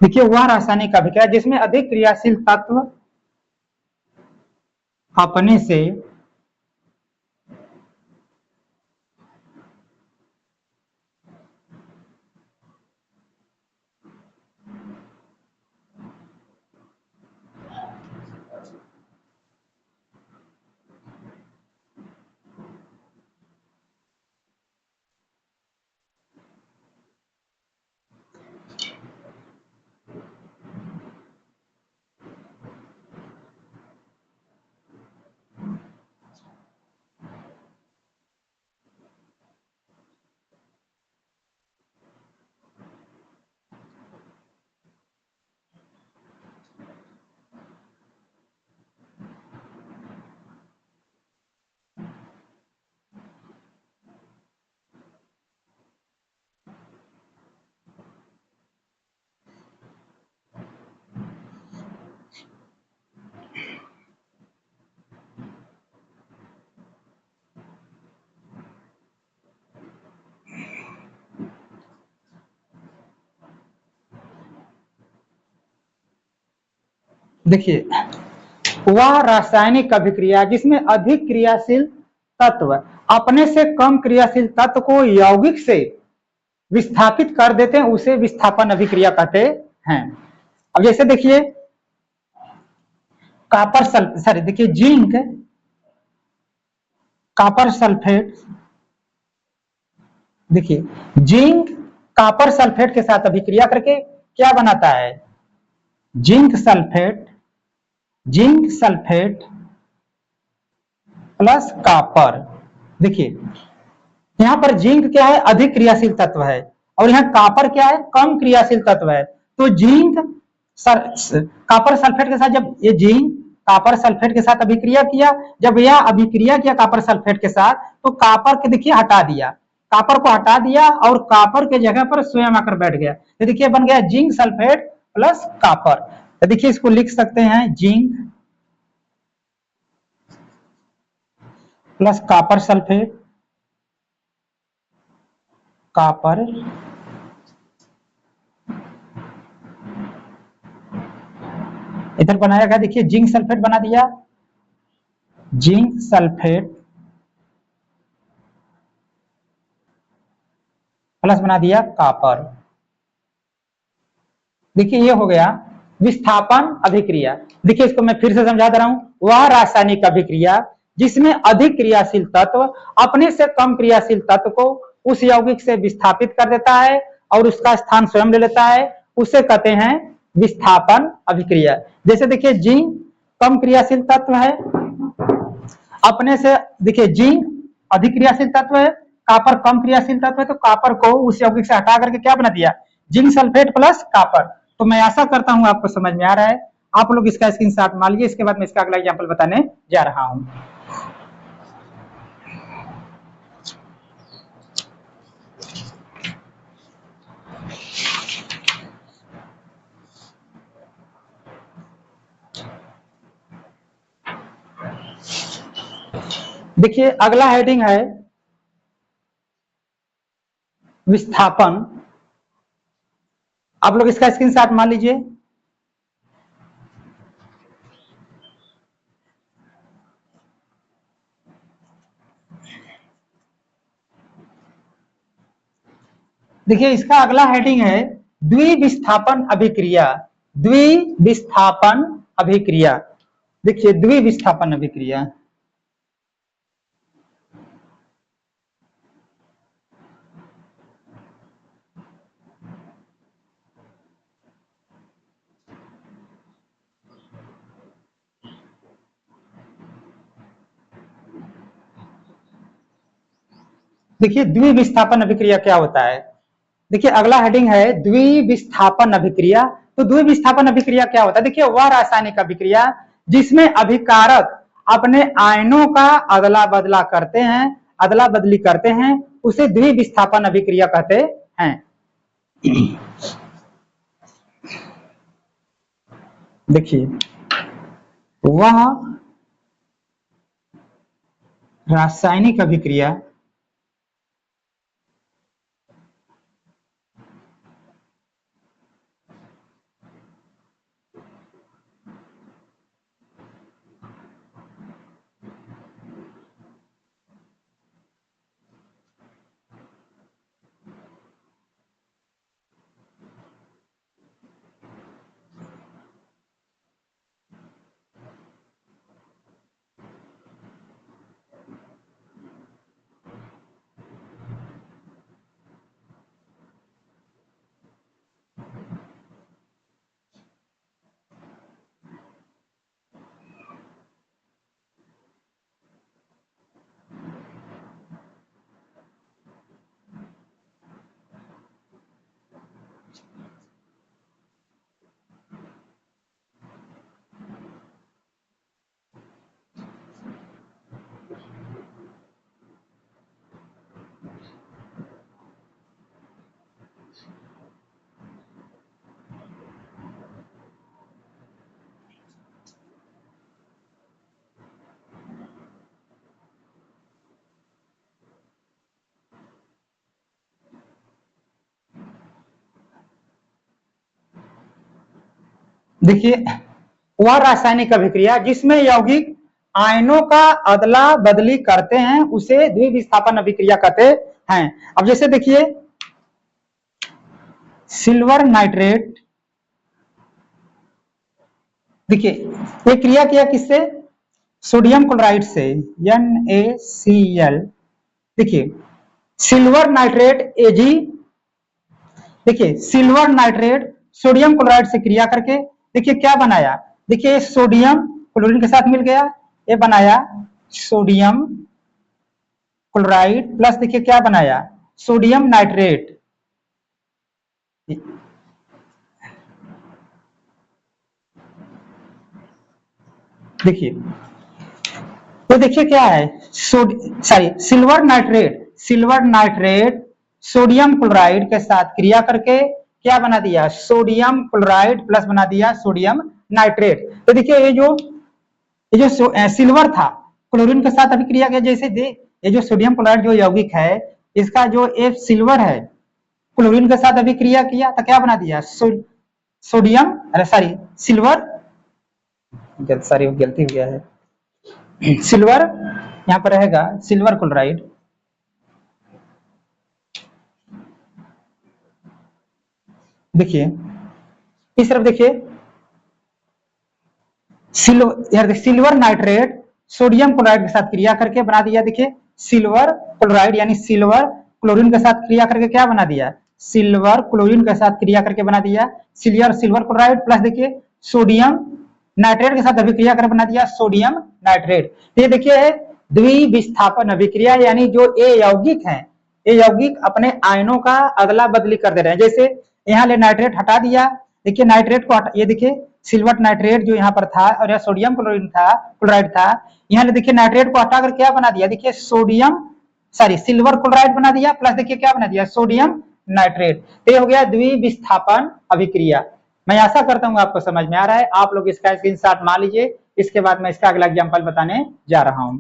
देखिए वह रासायनिक अभिक्रिया जिसमें अधिक क्रियाशील तत्व अपने से देखिए वह रासायनिक अभिक्रिया जिसमें अधिक क्रियाशील तत्व अपने से कम क्रियाशील तत्व को यौगिक से विस्थापित कर देते हैं उसे विस्थापन अभिक्रिया कहते हैं। अब जैसे देखिए देखिए जिंक कॉपर सल्फेट, देखिए जिंक कॉपर सल्फेट के साथ अभिक्रिया करके क्या बनाता है, जिंक सल्फेट प्लस कॉपर। देखिए यहां पर जिंक क्या है, अधिक क्रियाशील तत्व है और यहाँ कॉपर क्या है, कम क्रियाशील तत्व है। तो जिंक कॉपर सल्फेट के साथ जब ये जिंक कॉपर सल्फेट के साथ अभिक्रिया किया, जब यह अभिक्रिया किया कॉपर सल्फेट के साथ तो कॉपर के देखिए हटा दिया, कॉपर को हटा दिया और कॉपर के जगह पर स्वयं आकर बैठ गया। तो देखिए बन गया जिंक सल्फेट प्लस कॉपर। तो देखिए इसको लिख सकते हैं zinc plus copper sulphate, copper इधर बनाया गया, देखिए जिंक सल्फेट बना दिया, जिंक सल्फेट प्लस बना दिया कॉपर। देखिए ये हो गया विस्थापन अभिक्रिया। देखिए इसको मैं फिर से समझा दे रहा हूं, वह रासायनिक अभिक्रिया जिसमें अधिक क्रियाशील तत्व अपने से कम क्रियाशील तत्व को उस यौगिक से विस्थापित कर देता है और उसका स्थान स्वयं ले लेता है, उसे कहते हैं विस्थापन अभिक्रिया। जैसे देखिए जिंक कम क्रियाशील तत्व है अपने से, देखिए जिंक अधिक क्रियाशील तत्व है, कॉपर कम क्रियाशील तत्व है, तो कॉपर को उस यौगिक से हटा करके क्या बना दिया, जिंक सल्फेट प्लस कॉपर। तो मैं आशा करता हूं आपको समझ में आ रहा है। आप लोग इसका स्क्रीनशॉट मान लीजिए, इसके बाद मैं इसका अगला एग्जांपल बताने जा रहा हूं। देखिए अगला हेडिंग है विस्थापन। आप लोग इसका स्क्रीनशॉट मान लीजिए। देखिए इसका अगला हेडिंग है द्विविस्थापन अभिक्रिया। द्विविस्थापन अभिक्रिया, देखिए द्विविस्थापन अभिक्रिया, देखिए द्विविस्थापन अभिक्रिया क्या होता है। देखिए अगला हेडिंग है द्विविस्थापन अभिक्रिया तो द्विविस्थापन अभिक्रिया क्या होता है? देखिए वह रासायनिक अभिक्रिया जिसमें अभिकारक अपने आयनों का अदला बदला करते हैं, अदला बदली करते हैं, उसे द्विविस्थापन अभिक्रिया कहते हैं। देखिए वह रासायनिक अभिक्रिया देखिए वह रासायनिक अभिक्रिया जिसमें यौगिक आयनों का अदला बदली करते हैं उसे द्विविस्थापन अभिक्रिया कहते हैं। अब जैसे देखिए सिल्वर नाइट्रेट, देखिए ये क्रिया किया किससे? सोडियम क्लोराइड से, NaCl। देखिए सिल्वर नाइट्रेट Ag, देखिए सिल्वर नाइट्रेट सोडियम क्लोराइड से क्रिया करके देखिए क्या बनाया? देखिए सोडियम क्लोरीन के साथ मिल गया, ये बनाया सोडियम क्लोराइड प्लस देखिए क्या बनाया? Sodium nitrate. देखिए तो देखिए क्या है, silver nitrate, silver nitrate sodium chloride के साथ क्रिया करके क्या बना दिया? सोडियम क्लोराइड प्लस बना दिया सोडियम नाइट्रेट। तो देखिए ये जो सिल्वर था क्लोरीन के साथ अभिक्रिया किया, जैसे ये जो सोडियम क्लोराइड जो यौगिक है इसका जो F सिल्वर है क्लोरीन के साथ अभिक्रिया किया तो क्या बना दिया? सोडियम, अरे सॉरी सिल्वर, सॉरी गलती हो गया है, सिल्वर यहाँ पर रहेगा सिल्वर क्लोराइड, देखिए इस तरफ देखिए सिल्वर नाइट्रेट सोडियम क्लोराइड के साथ क्रिया करके बना दिया, देखिए सिल्वर क्लोराइड यानी सिल्वर क्लोरीन के साथ क्रिया करके क्या बना दिया? सिल्वर क्लोरीन के साथ क्रिया करके बना दिया सिल्वर क्लोराइड प्लस देखिए सोडियम नाइट्रेट के साथ अभिक्रिया कर बना दिया सोडियम नाइट्रेट। ये देखिए द्विविस्थापन अभिक्रिया यानी जो ये यौगिक है, ये यौगिक अपने आयनों का अदला बदली कर दे रहे हैं। जैसे यहाँ ले नाइट्रेट हटा दिया, देखिए नाइट्रेट को ये देखिए सिल्वर नाइट्रेट जो यहाँ पर था और यह सोडियम क्लोराइड था, यहाँ ले देखिए नाइट्रेट को हटाकर क्या बना दिया? देखिए सिल्वर क्लोराइड बना दिया प्लस देखिए क्या बना दिया? Sodium nitrate. ये हो गया द्विविस्थापन अभिक्रिया। मैं आशा करता हूँ आपको समझ में आ रहा है। आप लोग इसका स्क्रीनशॉट मान लीजिए, इसके बाद मैं इसका अगला एग्जांपल बताने जा रहा हूं।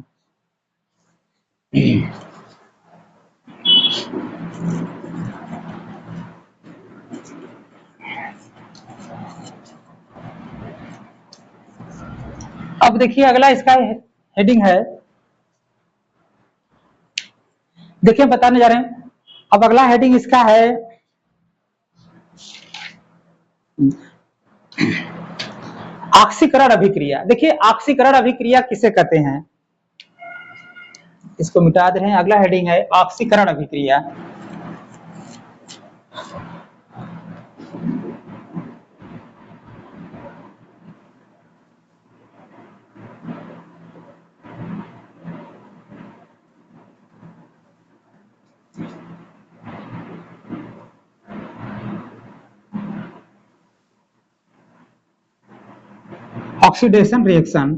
अब देखिए अगला इसका हेडिंग है, देखिए बताने जा रहे हैं। अब अगला हेडिंग इसका है ऑक्सीकरण अभिक्रिया। देखिए ऑक्सीकरण अभिक्रिया किसे कहते हैं, इसको मिटा दे रहे हैं। अगला हेडिंग है ऑक्सीकरण अभिक्रिया। Oxidation reaction,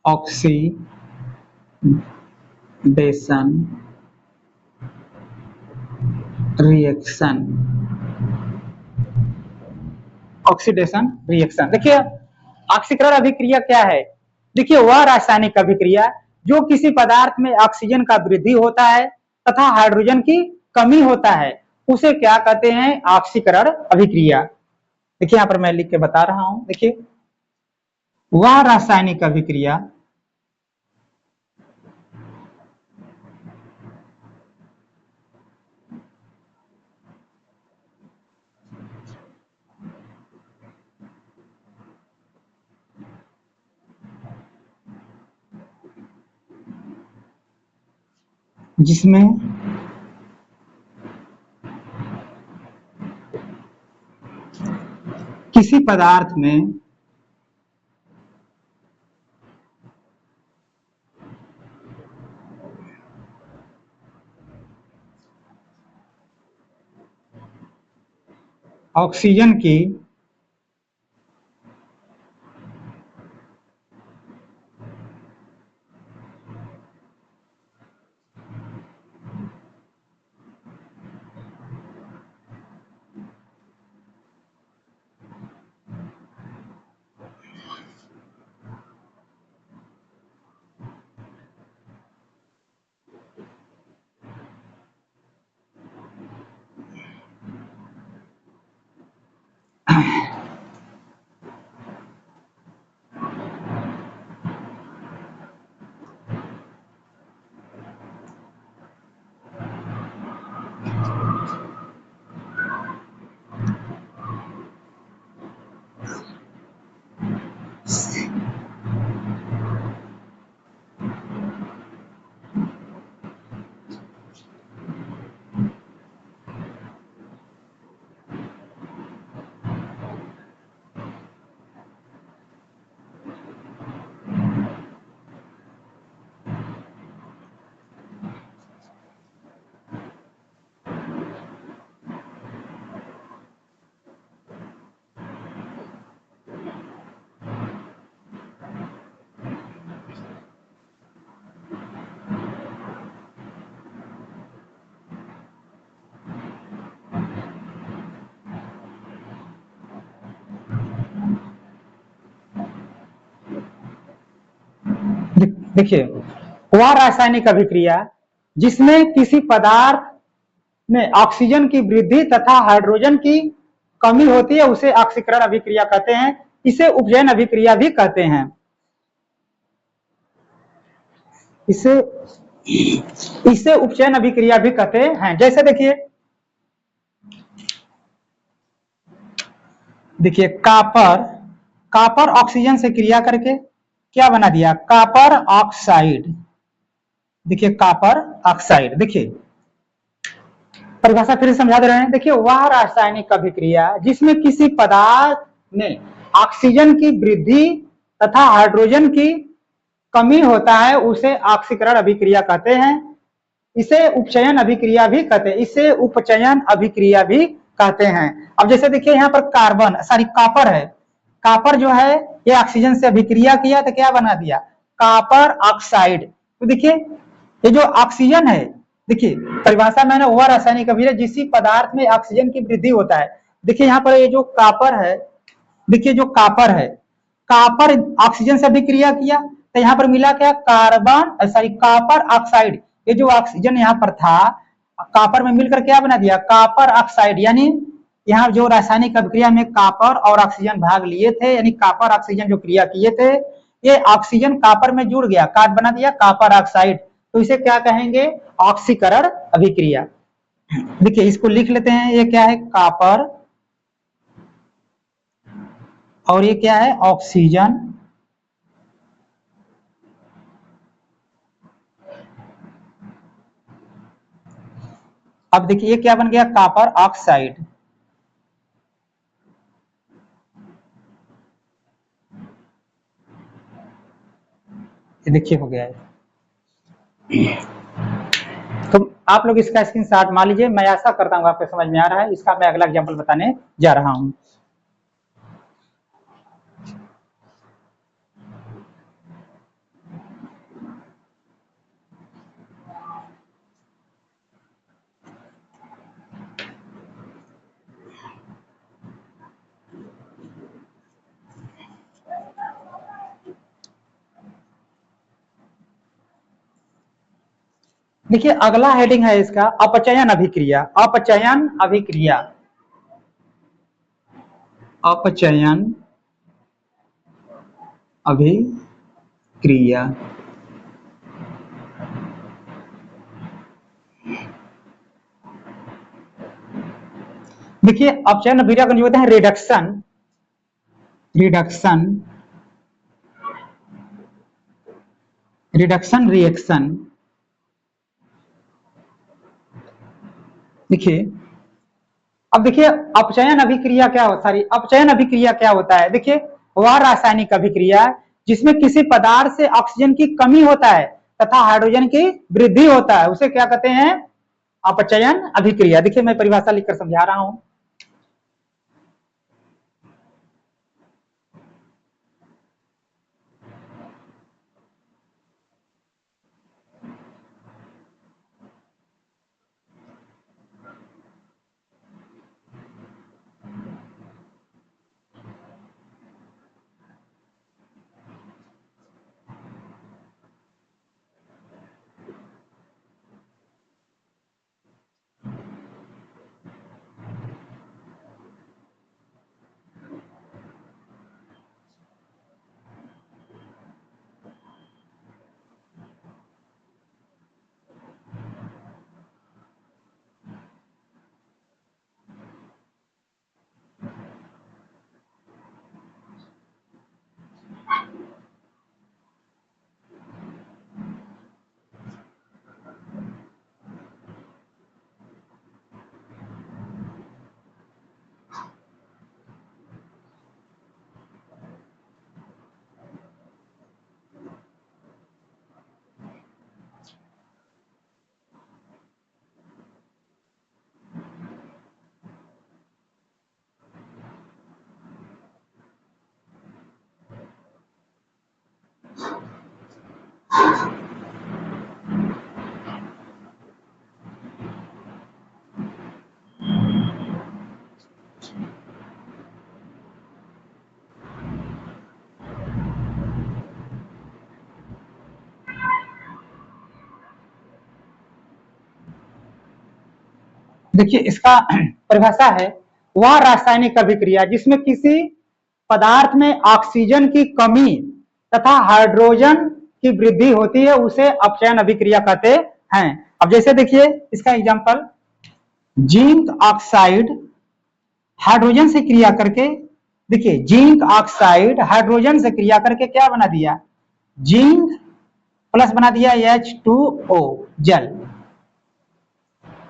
oxidation reaction, oxidation reaction. देखिए ऑक्सीकरण अभिक्रिया क्या है? देखिए वह रासायनिक अभिक्रिया जो किसी पदार्थ में ऑक्सीजन का वृद्धि होता है तथा हाइड्रोजन की कमी होता है, उसे क्या कहते हैं? ऑक्सीकरण अभिक्रिया। देखिए यहाँ पर मैं लिख के बता रहा हूं। देखिए वह रासायनिक अभिक्रिया जिसमें किसी पदार्थ में ऑक्सीजन की देखिए वह रासायनिक अभिक्रिया जिसमें किसी पदार्थ में ऑक्सीजन की वृद्धि तथा हाइड्रोजन की कमी होती है उसे ऑक्सीकरण अभिक्रिया कहते हैं। इसे उपचयन अभिक्रिया भी कहते हैं। इसे उपचयन अभिक्रिया भी कहते हैं। जैसे देखिए कॉपर ऑक्सीजन से क्रिया करके क्या बना दिया? Copper oxide. देखिए कॉपर ऑक्साइड। देखिए परिभाषा फिर से समझा दे रहे हैं। देखिए वह रासायनिक अभिक्रिया जिसमें किसी पदार्थ में ऑक्सीजन की वृद्धि तथा हाइड्रोजन की कमी होता है उसे ऑक्सीकरण अभिक्रिया कहते हैं। इसे उपचयन अभिक्रिया भी कहते हैं। इसे उपचयन अभिक्रिया भी कहते हैं। अब जैसे देखिए यहाँ पर कॉपर है। कॉपर जो है ये ऑक्सीजन से अभिक्रिया किया तो क्या बना दिया? Copper oxide. तो देखिए ये जो ऑक्सीजन है, देखिए परिभाषा में वह रासायनिक अभिक्रिया जिस पदार्थ में ऑक्सीजन की वृद्धि होता है। देखिए यहाँ पर ये जो कॉपर है, देखिए जो कॉपर है, कॉपर ऑक्सीजन से अभिक्रिया किया तो यहाँ पर मिला क्या? Copper oxide. ये जो ऑक्सीजन यहाँ पर था कॉपर में मिलकर क्या बना दिया? Copper oxide. यानी यहाँ जो रासायनिक अभिक्रिया में कॉपर और ऑक्सीजन भाग लिए थे, यानी कॉपर ऑक्सीजन जो क्रिया किए थे, ये ऑक्सीजन कॉपर में जुड़ गया, कार्ब बना दिया कॉपर ऑक्साइड। तो इसे क्या कहेंगे? ऑक्सीकरण अभिक्रिया। देखिए इसको लिख लेते हैं। ये क्या है? कॉपर और ये क्या है? ऑक्सीजन। अब देखिए ये क्या बन गया? Copper oxide. ये देखिए हो गया है। तो आप लोग इसका स्क्रीनशॉट मान लीजिए। मैं आशा करता हूँ आपको समझ में आ रहा है। इसका मैं अगला एग्जांपल बताने जा रहा हूँ। देखिए अगला हेडिंग है इसका अपचयन अभिक्रिया। अपचयन अभिक्रिया, अपचयन अभिक्रिया। देखिए अपचयन अभिक्रिया का जो होता है रिडक्शन, रिडक्शन, रिडक्शन रिएक्शन। देखिए अब देखिए अपचयन अभिक्रिया क्या होता है, अपचयन अभिक्रिया क्या होता है। देखिए वह रासायनिक अभिक्रिया जिसमें किसी पदार्थ से ऑक्सीजन की कमी होता है तथा हाइड्रोजन की वृद्धि होता है, उसे क्या कहते हैं, अपचयन अभिक्रिया। देखिए मैं परिभाषा लिखकर समझा रहा हूं। देखिए इसका परिभाषा है वह रासायनिक अभिक्रिया जिसमें किसी पदार्थ में ऑक्सीजन की कमी तथा हाइड्रोजन की वृद्धि होती है, उसे अपचयन अभिक्रिया कहते हैं। अब जैसे देखिए इसका एग्जांपल, जिंक ऑक्साइड हाइड्रोजन से क्रिया करके, देखिए जिंक ऑक्साइड हाइड्रोजन से क्रिया करके क्या बना दिया, जिंक प्लस बना दिया H2O जल।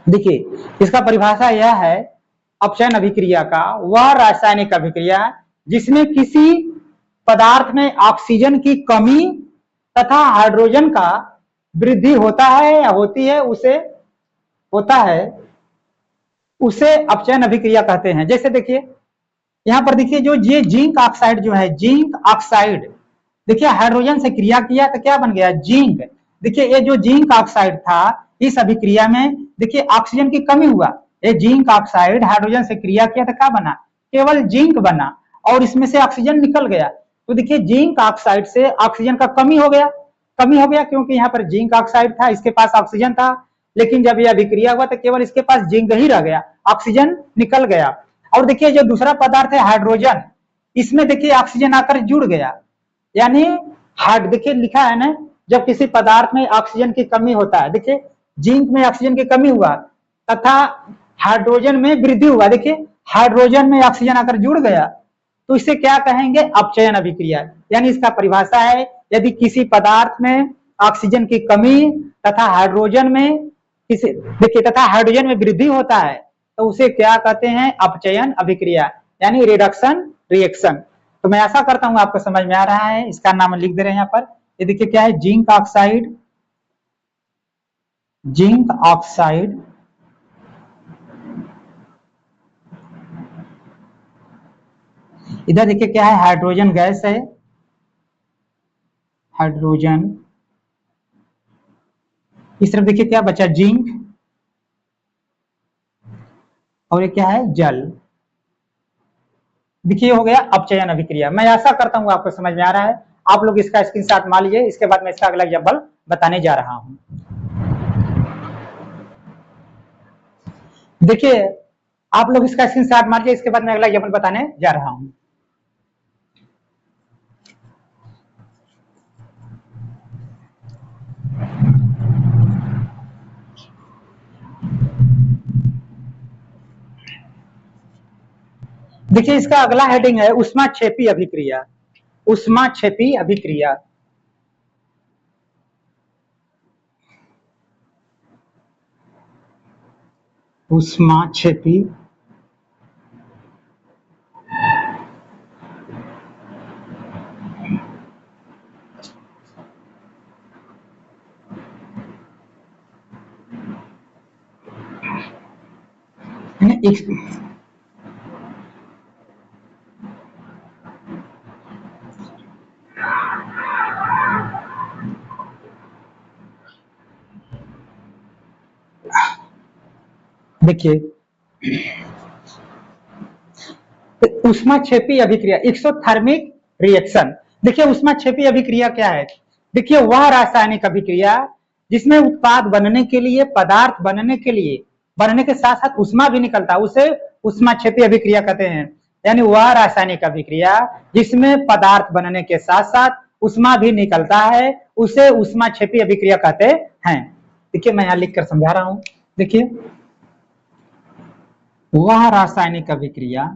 देखिए इसका परिभाषा यह है अपचयन अभिक्रिया का वह रासायनिक अभिक्रिया जिसमें किसी पदार्थ में ऑक्सीजन की कमी तथा हाइड्रोजन का वृद्धि होता है या होती है, उसे होता है, उसे अपचयन अभिक्रिया कहते हैं। जैसे देखिए यहां पर देखिए जो ये जिंक ऑक्साइड जो है, जिंक ऑक्साइड देखिए हाइड्रोजन से क्रिया किया तो क्या बन गया, जिंक। देखिए ये जो जिंक ऑक्साइड था इस अभिक्रिया में देखिए ऑक्सीजन की कमी हुआ, ये जिंक ऑक्साइड हाइड्रोजन से क्रिया किया तो क्या बना, केवल जिंक बना और इसमें से ऑक्सीजन निकल गया। तो देखिए जिंक ऑक्साइड से ऑक्सीजन का कमी हो गया, कमी हो गया क्योंकि यहाँ पर जिंक ऑक्साइड था, इसके पास ऑक्सीजन था, लेकिन जब यह अभिक्रिया हुआ तो केवल इसके पास जिंक ही रह गया, ऑक्सीजन निकल गया। और देखिए जो दूसरा पदार्थ है हाइड्रोजन, इसमें देखिए ऑक्सीजन आकर जुड़ गया, यानी हार्ड देखिए लिखा है ना, जब किसी पदार्थ में ऑक्सीजन की कमी होता है, देखिए जिंक में ऑक्सीजन की कमी हुआ तथा हाइड्रोजन में वृद्धि हुआ, देखिए हाइड्रोजन में ऑक्सीजन आकर जुड़ गया, तो इसे क्या कहेंगे, अपचयन अभिक्रिया। यानी इसका परिभाषा है यदि किसी पदार्थ में ऑक्सीजन की कमी तथा हाइड्रोजन में किसी देखिए तथा हाइड्रोजन में वृद्धि होता है तो उसे क्या कहते हैं, अपचयन अभिक्रिया, यानी रिडक्शन रिएक्शन। तो मैं आशा करता हूं आपको समझ में आ रहा है। इसका नाम लिख दे रहे हैं यहाँ पर, ये देखिए क्या है, जिंक ऑक्साइड, जिंक ऑक्साइड इधर देखिए क्या है, हाइड्रोजन गैस है, हाइड्रोजन, इस तरफ देखिए क्या बचा, जिंक, और ये क्या है, जल। देखिए हो गया अपचयन अभिक्रिया। मैं आशा करता हूं आपको समझ में आ रहा है। आप लोग इसका स्क्रीनशॉट मार लीजिए, इसके बाद मैं इसका अगला एग्जांपल बताने जा रहा हूं। देखिए आप लोग इसका स्क्रीनशॉट मारिए, इसके बाद मैं अगला एग्जाम्पल बताने जा रहा हूं। देखिए इसका अगला हेडिंग है ऊष्माक्षेपी अभिक्रिया। ऊष्माक्षेपी अभिक्रिया। ऊष्माक्षेपी देखिए ऊष्माक्षेपी अभिक्रिया, एक्सोथर्मिक रिएक्शन। देखिए ऊष्माक्षेपी अभिक्रिया क्या है? देखिए वह रासायनिक अभिक्रिया जिसमें उत्पाद बनने के लिए, पदार्थ बनने के लिए, बनने के साथ साथ ऊष्मा भी निकलता है, उसे ऊष्माक्षेपी अभिक्रिया कहते हैं। यानी वह रासायनिक अभिक्रिया जिसमें पदार्थ बनने के साथ साथ ऊष्मा भी निकलता है, उसे ऊष्माक्षेपी अभिक्रिया कहते हैं। देखिए मैं यहां लिखकर समझा रहा हूं। देखिए वह रासायनिक अभिक्रिया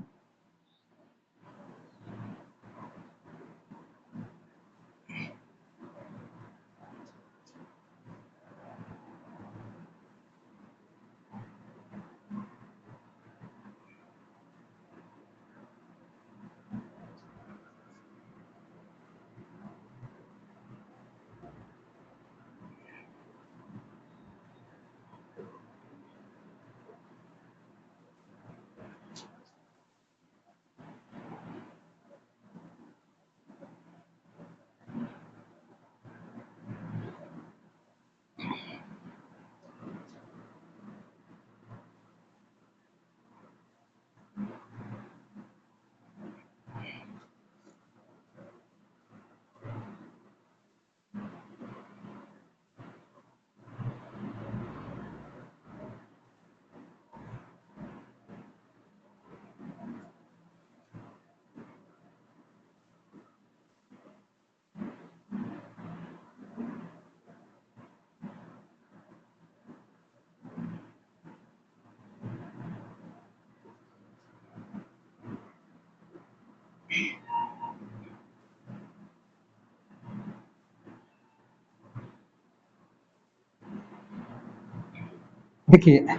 देखिए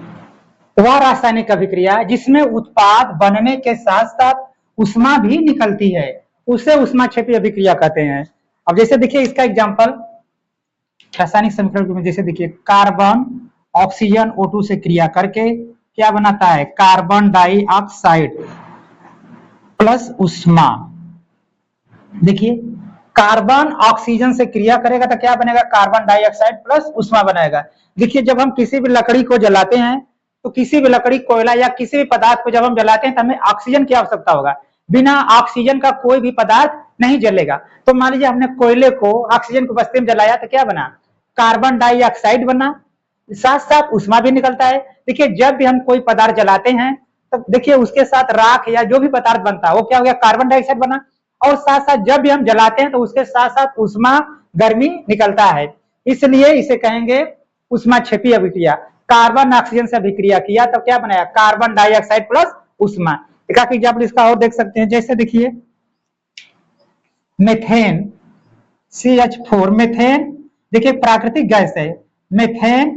वह रासायनिक अभिक्रिया जिसमें उत्पाद बनने के साथ साथ ऊष्मा भी निकलती है, उसे ऊष्माक्षेपी अभिक्रिया कहते हैं। अब जैसे देखिए इसका एग्जांपल रासायनिक समीकरण में, जैसे देखिए कार्बन ऑक्सीजन O2 से क्रिया करके क्या बनाता है? कार्बन डाइऑक्साइड प्लस ऊष्मा। देखिए कार्बन ऑक्सीजन से क्रिया करेगा तो क्या बनेगा? कार्बन डाइऑक्साइड प्लस ऊष्मा बनाएगा। देखिए जब हम किसी भी लकड़ी को जलाते हैं तो किसी भी लकड़ी, कोयला या किसी भी पदार्थ को जब हम जलाते हैं तो हमें ऑक्सीजन की आवश्यकता होगा। बिना ऑक्सीजन का कोई भी पदार्थ नहीं जलेगा। तो मान लीजिए हमने कोयले को ऑक्सीजन को बस्ते में जलाया तो क्या बना? कार्बन डाइऑक्साइड बना, साथ साथ ऊष्मा भी निकलता है। देखिए जब भी हम कोई पदार्थ जलाते हैं तो देखिए उसके साथ राख या जो भी पदार्थ बनता है वो क्या हो गया? कार्बन डाइऑक्साइड बना। और साथ साथ जब भी हम जलाते हैं तो उसके साथ साथ ऊष्मा, गर्मी निकलता है, इसलिए इसे कहेंगे ऊष्माक्षेपी अभिक्रिया। कार्बन ऑक्सीजन से अभिक्रिया किया तो क्या बनाया? कार्बन डाइऑक्साइड प्लस ऊष्मा। एक एग्जाम्पल इसका और देख सकते हैं, जैसे देखिए मेथेन CH4, मेथेन देखिए प्राकृतिक गैस है। मेथेन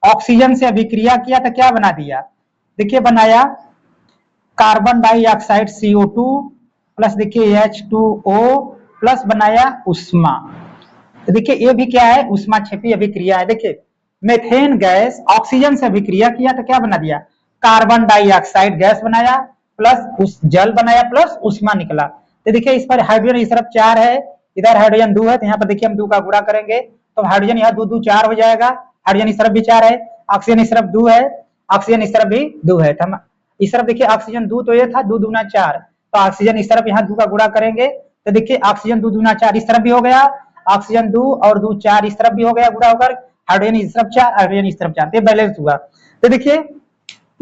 ऑक्सीजन से अभिक्रिया किया तो क्या बना दिया? देखिए बनाया कार्बन डाइऑक्साइड CO2 प्लस देखिए H2O प्लस बनाया ऊष्मा। तो देखिए ये भी क्या है? ऊष्माक्षेपी अभिक्रिया है। देखिए मेथेन गैस ऑक्सीजन से अभिक्रिया किया तो क्या बना दिया? कार्बन डाइऑक्साइड गैस बनाया प्लस उस जल बनाया प्लस ऊष्मा निकला। तो देखिए इस पर हाइड्रोजन इस तरफ 4 है, इधर हाइड्रोजन 2 है, तो यहाँ पर देखिए हम 2 का गुणा करेंगे तो हाइड्रोजन यहाँ 2 2 4 हो जाएगा। हाइड्रोजन इस तरफ भी 4 है, ऑक्सीजन इस तरफ 2 है, ऑक्सीजन इस तरफ भी 2 है। तो हम इस तरफ देखिए ऑक्सीजन 2 तो ये था 2 दूना 4, तो ऑक्सीजन इस तरफ यहाँ 2 का गुणा करेंगे तो देखिए ऑक्सीजन 2 दूना 4 इस तरफ भी हो गया, ऑक्सीजन 2 और 2 4 इस तरफ भी हो गया गुणा होकर, हाइड्रोजन इस तरफ 4, हाइड्रोजन इस तरफ 4, तो बैलेंस हुआ। तो देखिए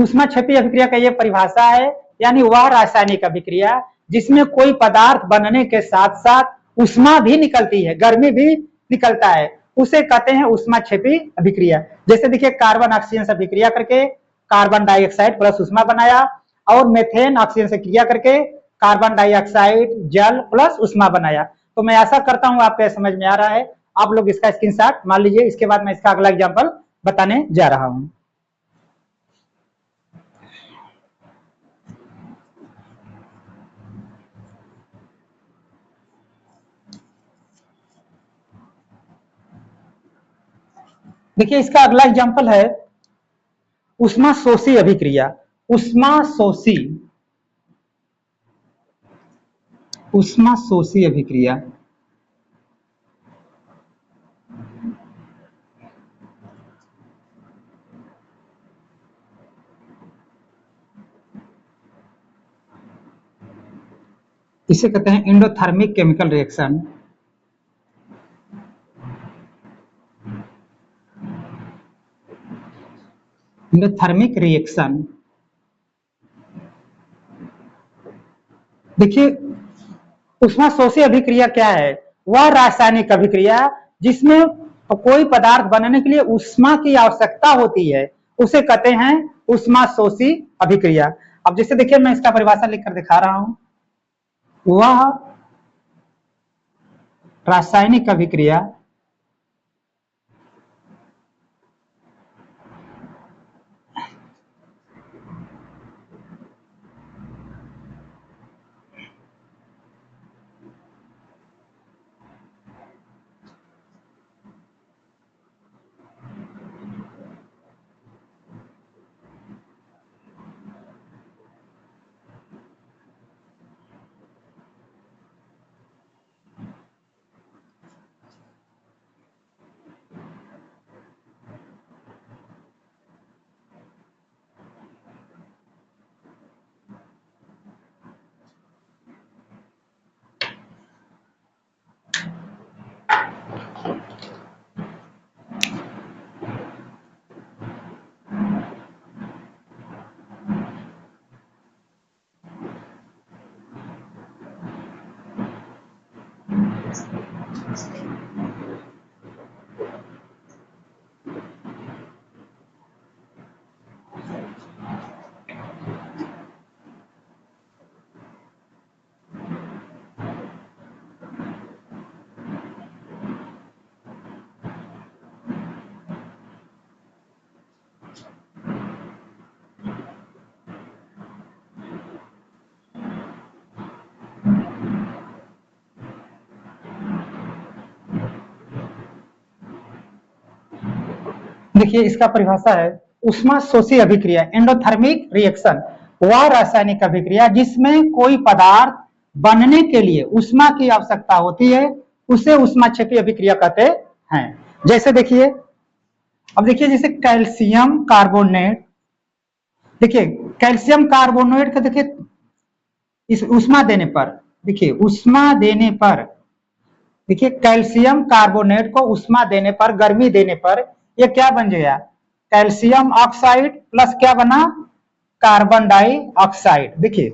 ऊष्माक्षेपी अभिक्रिया का यह परिभाषा है, यानी वह रासायनिक अभिक्रिया जिसमें कोई पदार्थ बनने के साथ साथ ऊष्मा भी निकलती है, गर्मी भी निकलता है, उसे कहते हैं ऊष्माक्षेपी अभिक्रिया। जैसे देखिए कार्बन ऑक्सीजन से अभिक्रिया करके कार्बन डाइऑक्साइड प्लस ऊष्मा बनाया, और मेथेन ऑक्सीजन से क्रिया करके कार्बन डाइऑक्साइड जल प्लस ऊष्मा बनाया। तो मैं आशा करता हूं आपको समझ में आ रहा है। आप लोग इसका स्क्रीनशॉट मान लीजिए। इसके बाद मैं इसका अगला एग्जांपल बताने जा रहा हूं। देखिए इसका अगला एग्जांपल है ऊष्मा शोषी अभिक्रिया। ऊष्मा शोषी अभिक्रिया। इसे कहते हैं endothermic chemical reaction. Endothermic reaction. देखिए ऊष्मा शोषी अभिक्रिया क्या है? वह रासायनिक अभिक्रिया जिसमें कोई पदार्थ बनने के लिए ऊष्मा की आवश्यकता होती है, उसे कहते हैं ऊष्मा शोषी अभिक्रिया। अब जैसे देखिए मैं इसका परिभाषा लिखकर दिखा रहा हूं। वह रासायनिक अभिक्रिया देखिए इसका परिभाषा है ऊष्मा शोषी अभिक्रिया एंडोथर्मिक रिएक्शन, वह रासायनिक अभिक्रिया जिसमें कोई पदार्थ बनने के लिए ऊष्मा की आवश्यकता होती है, उसे ऊष्माक्षेपी अभिक्रिया कहते हैं। जैसे देखिए, अब देखिए जैसे कैल्शियम कार्बोनेट, देखिए कैल्शियम कार्बोनेट का देखिए इस ऊष्मा देने पर, देखिए ऊष्मा देने पर, देखिए कैल्शियम कार्बोनेट को ऊष्मा देने पर, गर्मी देने पर ये क्या बन गया? कैल्शियम ऑक्साइड प्लस क्या बना? Carbon dioxide. देखिए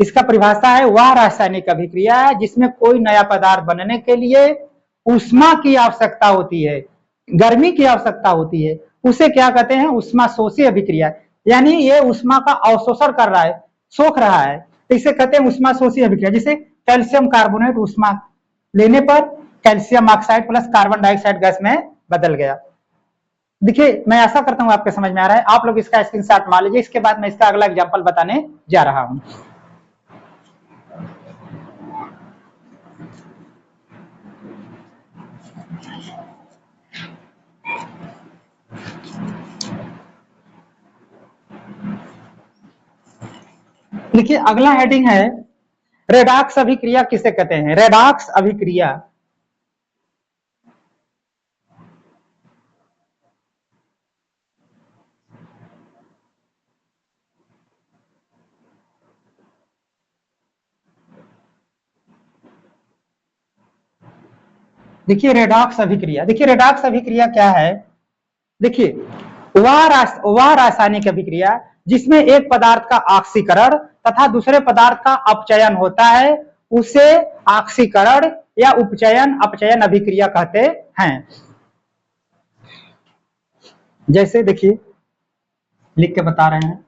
इसका परिभाषा है वह रासायनिक अभिक्रिया है जिसमें कोई नया पदार्थ बनने के लिए ऊष्मा की आवश्यकता होती है, गर्मी की आवश्यकता होती है, उसे क्या कहते हैं? ऊष्मा शोषी अभिक्रिया। यानी ये ऊष्मा का अवशोषण कर रहा है, सोख रहा है, इसे कहते हैं ऊष्मा शोषी अभिक्रिया। जिसे कैल्शियम कार्बोनेट ऊष्मा लेने पर calcium oxide plus carbon dioxide gas में बदल गया। देखिए मैं आशा करता हूं आपके समझ में आ रहा है। आप लोग इसका स्क्रीनशॉट मान लीजिए। इसके बाद मैं इसका अगला एग्जांपल बताने जा रहा हूं। देखिए अगला हेडिंग है रेडॉक्स अभिक्रिया किसे कहते हैं? रेडॉक्स अभिक्रिया। देखिए रेडॉक्स अभिक्रिया, देखिए रेडॉक्स अभिक्रिया क्या है? देखिए वह रासायनिक अभिक्रिया जिसमें एक पदार्थ का ऑक्सीकरण तथा दूसरे पदार्थ का अपचयन होता है उसे ऑक्सीकरण या उपचयन अपचयन अभिक्रिया कहते हैं। जैसे देखिए लिख के बता रहे हैं।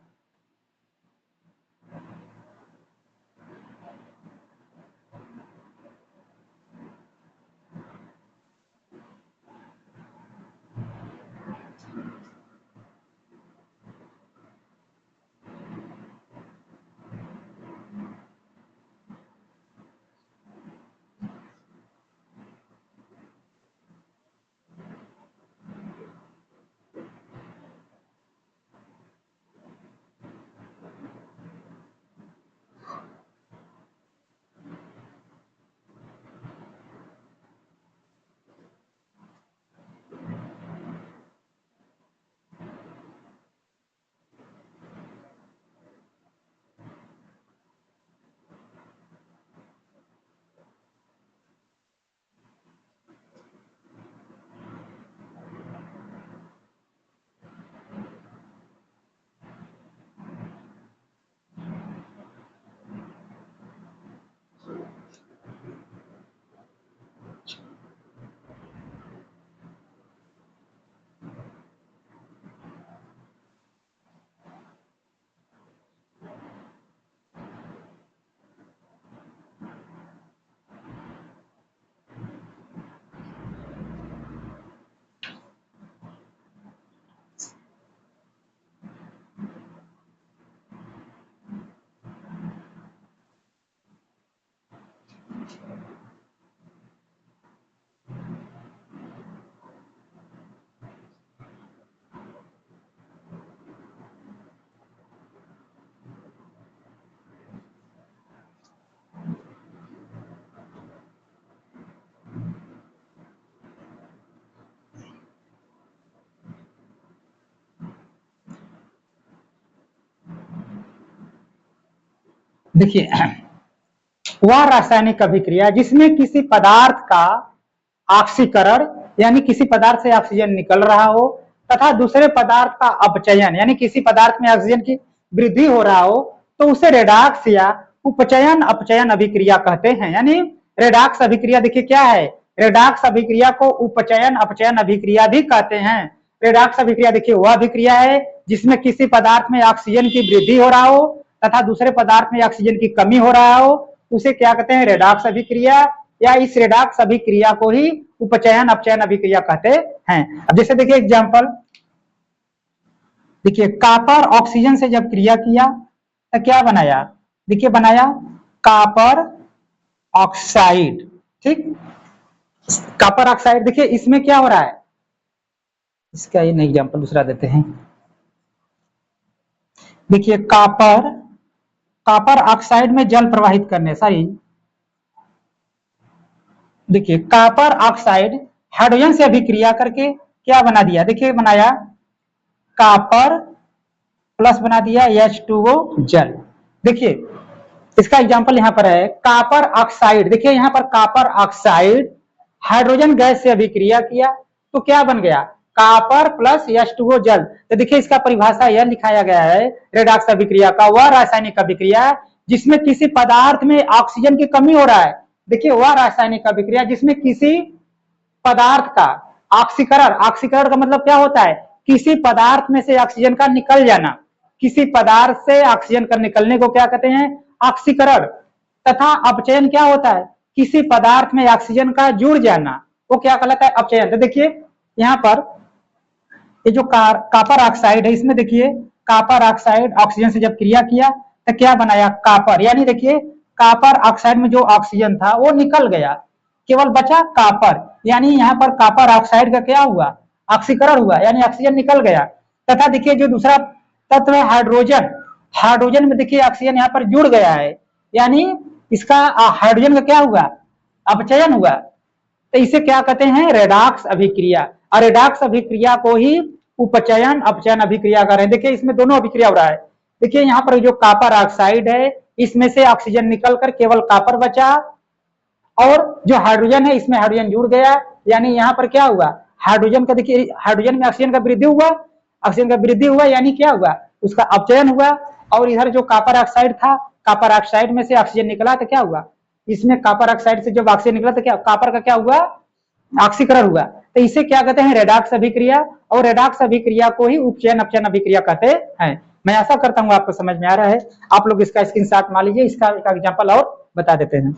देखिए वह रासायनिक अभिक्रिया जिसमें किसी पदार्थ का ऑक्सीकरण यानी किसी पदार्थ से ऑक्सीजन निकल रहा हो तथा दूसरे पदार्थ का अपचयन यानी किसी पदार्थ में ऑक्सीजन की वृद्धि हो रहा हो तो उसे रेडॉक्स या उपचयन अपचयन अभिक्रिया कहते हैं। यानी रेडॉक्स अभिक्रिया देखिए क्या है, रेडॉक्स अभिक्रिया को उपचयन अपचयन अभिक्रिया भी कहते हैं। रेडॉक्स अभिक्रिया देखिए वह अभिक्रिया है जिसमें किसी पदार्थ में ऑक्सीजन की वृद्धि हो रहा हो तथा दूसरे पदार्थ में ऑक्सीजन की कमी हो रहा हो, उसे क्या कहते हैं, रेडॉक्स अभिक्रिया, या इस रेडॉक्स अभिक्रिया को ही उपचयन अपचयन अभिक्रिया कहते हैं। अब जैसे देखिए एग्जांपल, देखिए कॉपर ऑक्सीजन से जब क्रिया किया तो क्या बनाया, देखिए बनाया कॉपर ऑक्साइड। ठीक, कॉपर ऑक्साइड। देखिए इसमें क्या हो रहा है, इसका ये एग्जांपल दूसरा देते हैं। देखिए कॉपर ऑक्साइड में जल प्रवाहित करने, सॉरी देखिए कॉपर ऑक्साइड हाइड्रोजन से अभिक्रिया करके क्या बना दिया, देखिए बनाया कॉपर प्लस बना दिया H2O जल। देखिए इसका एग्जांपल यहां पर है कॉपर ऑक्साइड। देखिए यहां पर कॉपर ऑक्साइड हाइड्रोजन गैस से अभिक्रिया किया तो क्या बन गया, कॉपर प्लस H2O जल। तो देखिए इसका परिभाषा यह लिखाया गया है, रेडॉक्स अभिक्रिया का वह रासायनिक अभिक्रिया जिसमें किसी पदार्थ में ऑक्सीजन की कमी हो रहा है। देखिए वह रासायनिक अभिक्रिया जिसमें किसी पदार्थ का ऑक्सीकरण, ऑक्सीकरण का मतलब क्या होता है, किसी पदार्थ में से ऑक्सीजन का निकल जाना, किसी पदार्थ से ऑक्सीजन का निकलने को क्या कहते हैं, ऑक्सीकरण। तथा अपचयन क्या होता है, किसी पदार्थ में ऑक्सीजन का जुड़ जाना, वो क्या कहलाता है, अपचयन। तो देखिए यहाँ पर ये जो कॉपर ऑक्साइड है, इसमें देखिए कॉपर ऑक्साइड ऑक्सीजन से जब क्रिया किया तो क्या बनाया, कॉपर, यानी देखिए कॉपर ऑक्साइड में जो ऑक्सीजन था वो निकल गया, केवल बचा कॉपर, यानी यहाँ पर कॉपर ऑक्साइड का क्या हुआ, ऑक्सीकरण हुआ, यानी ऑक्सीजन निकल गया। तथा देखिए जो दूसरा तत्व है हाइड्रोजन, हाइड्रोजन में देखिए ऑक्सीजन यहाँ पर जुड़ गया है, यानी इसका हाइड्रोजन का क्या हुआ, अपचयन हुआ। तो इसे क्या कहते हैं, रेडॉक्स अभिक्रिया। और रेडॉक्स अभिक्रिया को ही उपचयन अपचयन अभिक्रिया कर रहे हैं। देखिए इसमें दोनों अभिक्रिया हो रहा है। देखिए यहाँ पर जो कॉपर ऑक्साइड है इसमें से ऑक्सीजन निकलकर केवल कॉपर बचा, और जो हाइड्रोजन है इसमें हाइड्रोजन जुड़ गया, यानी यहाँ पर क्या हुआ, हाइड्रोजन का देखिए हाइड्रोजन में ऑक्सीजन का वृद्धि हुआ, ऑक्सीजन का वृद्धि हुआ यानी क्या हुआ, उसका अपचयन हुआ, और इधर जो कॉपर ऑक्साइड था, कॉपर ऑक्साइड में से ऑक्सीजन निकला तो क्या हुआ, इसमें कॉपर ऑक्साइड से जब ऑक्सीजन निकला तो क्या कॉपर का क्या हुआ, ऑक्सीकरण हुआ। तो इसे क्या कहते हैं, रेडॉक्स अभिक्रिया, और रेडॉक्स अभिक्रिया को ही उपचयन अपचयन अभिक्रिया कहते हैं। मैं आशा करता हूं आपको समझ में आ रहा है। आप लोग इसका स्क्रीनशॉट मान लीजिए, इसका एक एग्जांपल और बता देते हैं।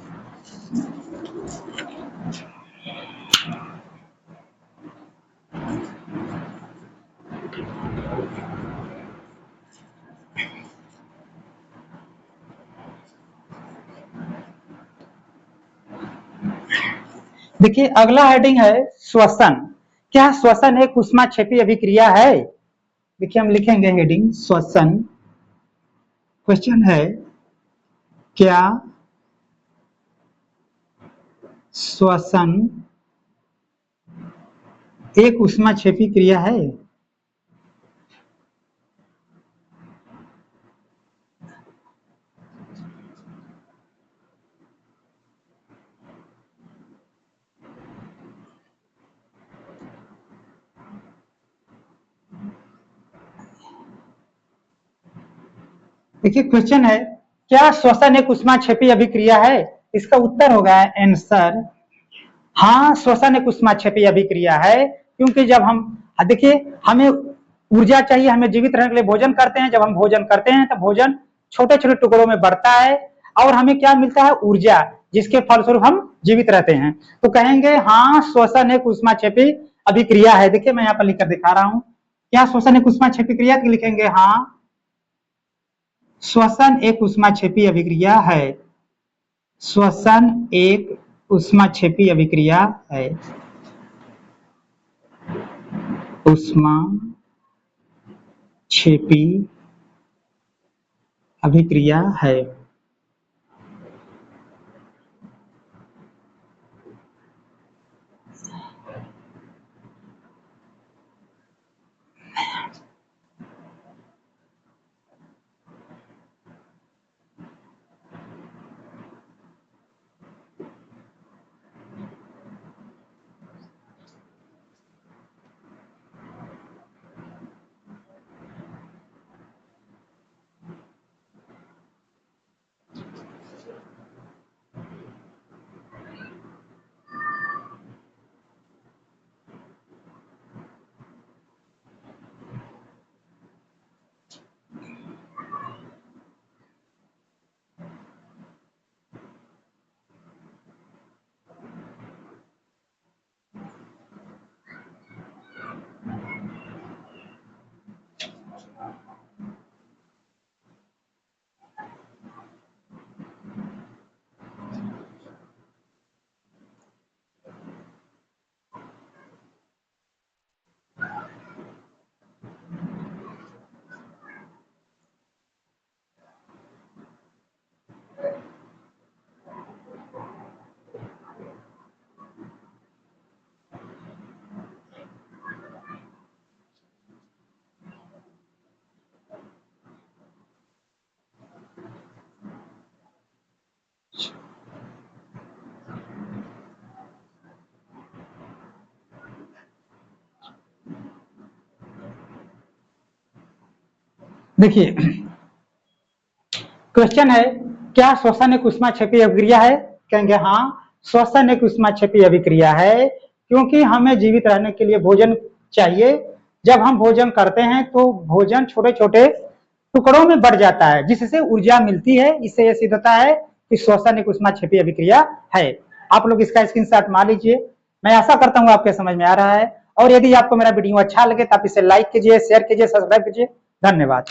देखिए अगला हेडिंग है श्वसन। क्या श्वसन एक ऊष्माक्षेपी अभिक्रिया है? देखिए हम लिखेंगे हेडिंग श्वसन। क्वेश्चन है क्या श्वसन एक ऊष्माक्षेपी क्रिया है? देखिए क्वेश्चन है क्या श्वसन एक ऊष्माक्षेपी अभिक्रिया है? इसका उत्तर होगा आंसर हाँ, श्वसन एक ऊष्माक्षेपी अभिक्रिया है। क्योंकि जब हम देखिए हमें ऊर्जा चाहिए, हमें जीवित रहने के लिए भोजन करते हैं, जब हम भोजन करते हैं तो भोजन छोटे छोटे टुकड़ों में बढ़ता है और हमें क्या मिलता है, ऊर्जा, जिसके फलस्वरूप हम जीवित रहते हैं। तो कहेंगे हाँ श्वसन एक ऊष्माक्षेपी अभिक्रिया है। देखिए मैं यहाँ पर लिखकर दिखा रहा हूं, क्या श्वसन एक ऊष्माक्षेपी क्रिया, लिखेंगे हाँ श्वसन एक ऊष्माक्षेपी अभिक्रिया है। श्वसन एक ऊष्माक्षेपी अभिक्रिया है। ऊष्माक्षेपी अभिक्रिया है। देखिए क्वेश्चन है क्या श्वसन एक ऊष्माक्षेपी अभिक्रिया है? कहेंगे हाँ श्वसन एक ऊष्माक्षेपी अभिक्रिया है, क्योंकि हमें जीवित रहने के लिए भोजन चाहिए। जब हम भोजन करते हैं तो भोजन छोटे छोटे टुकड़ों में बढ़ जाता है, जिससे ऊर्जा मिलती है। इससे यह सिद्ध होता है कि श्वसन एक ऊष्माक्षेपी अभिक्रिया है। आप लोग इसका स्क्रीनशॉट मार लीजिए। मैं आशा करता हूँ आपके समझ में आ रहा है। और यदि आपको मेरा वीडियो अच्छा लगे तो आप इसे लाइक कीजिए, शेयर कीजिए, सब्सक्राइब कीजिए। धन्यवाद।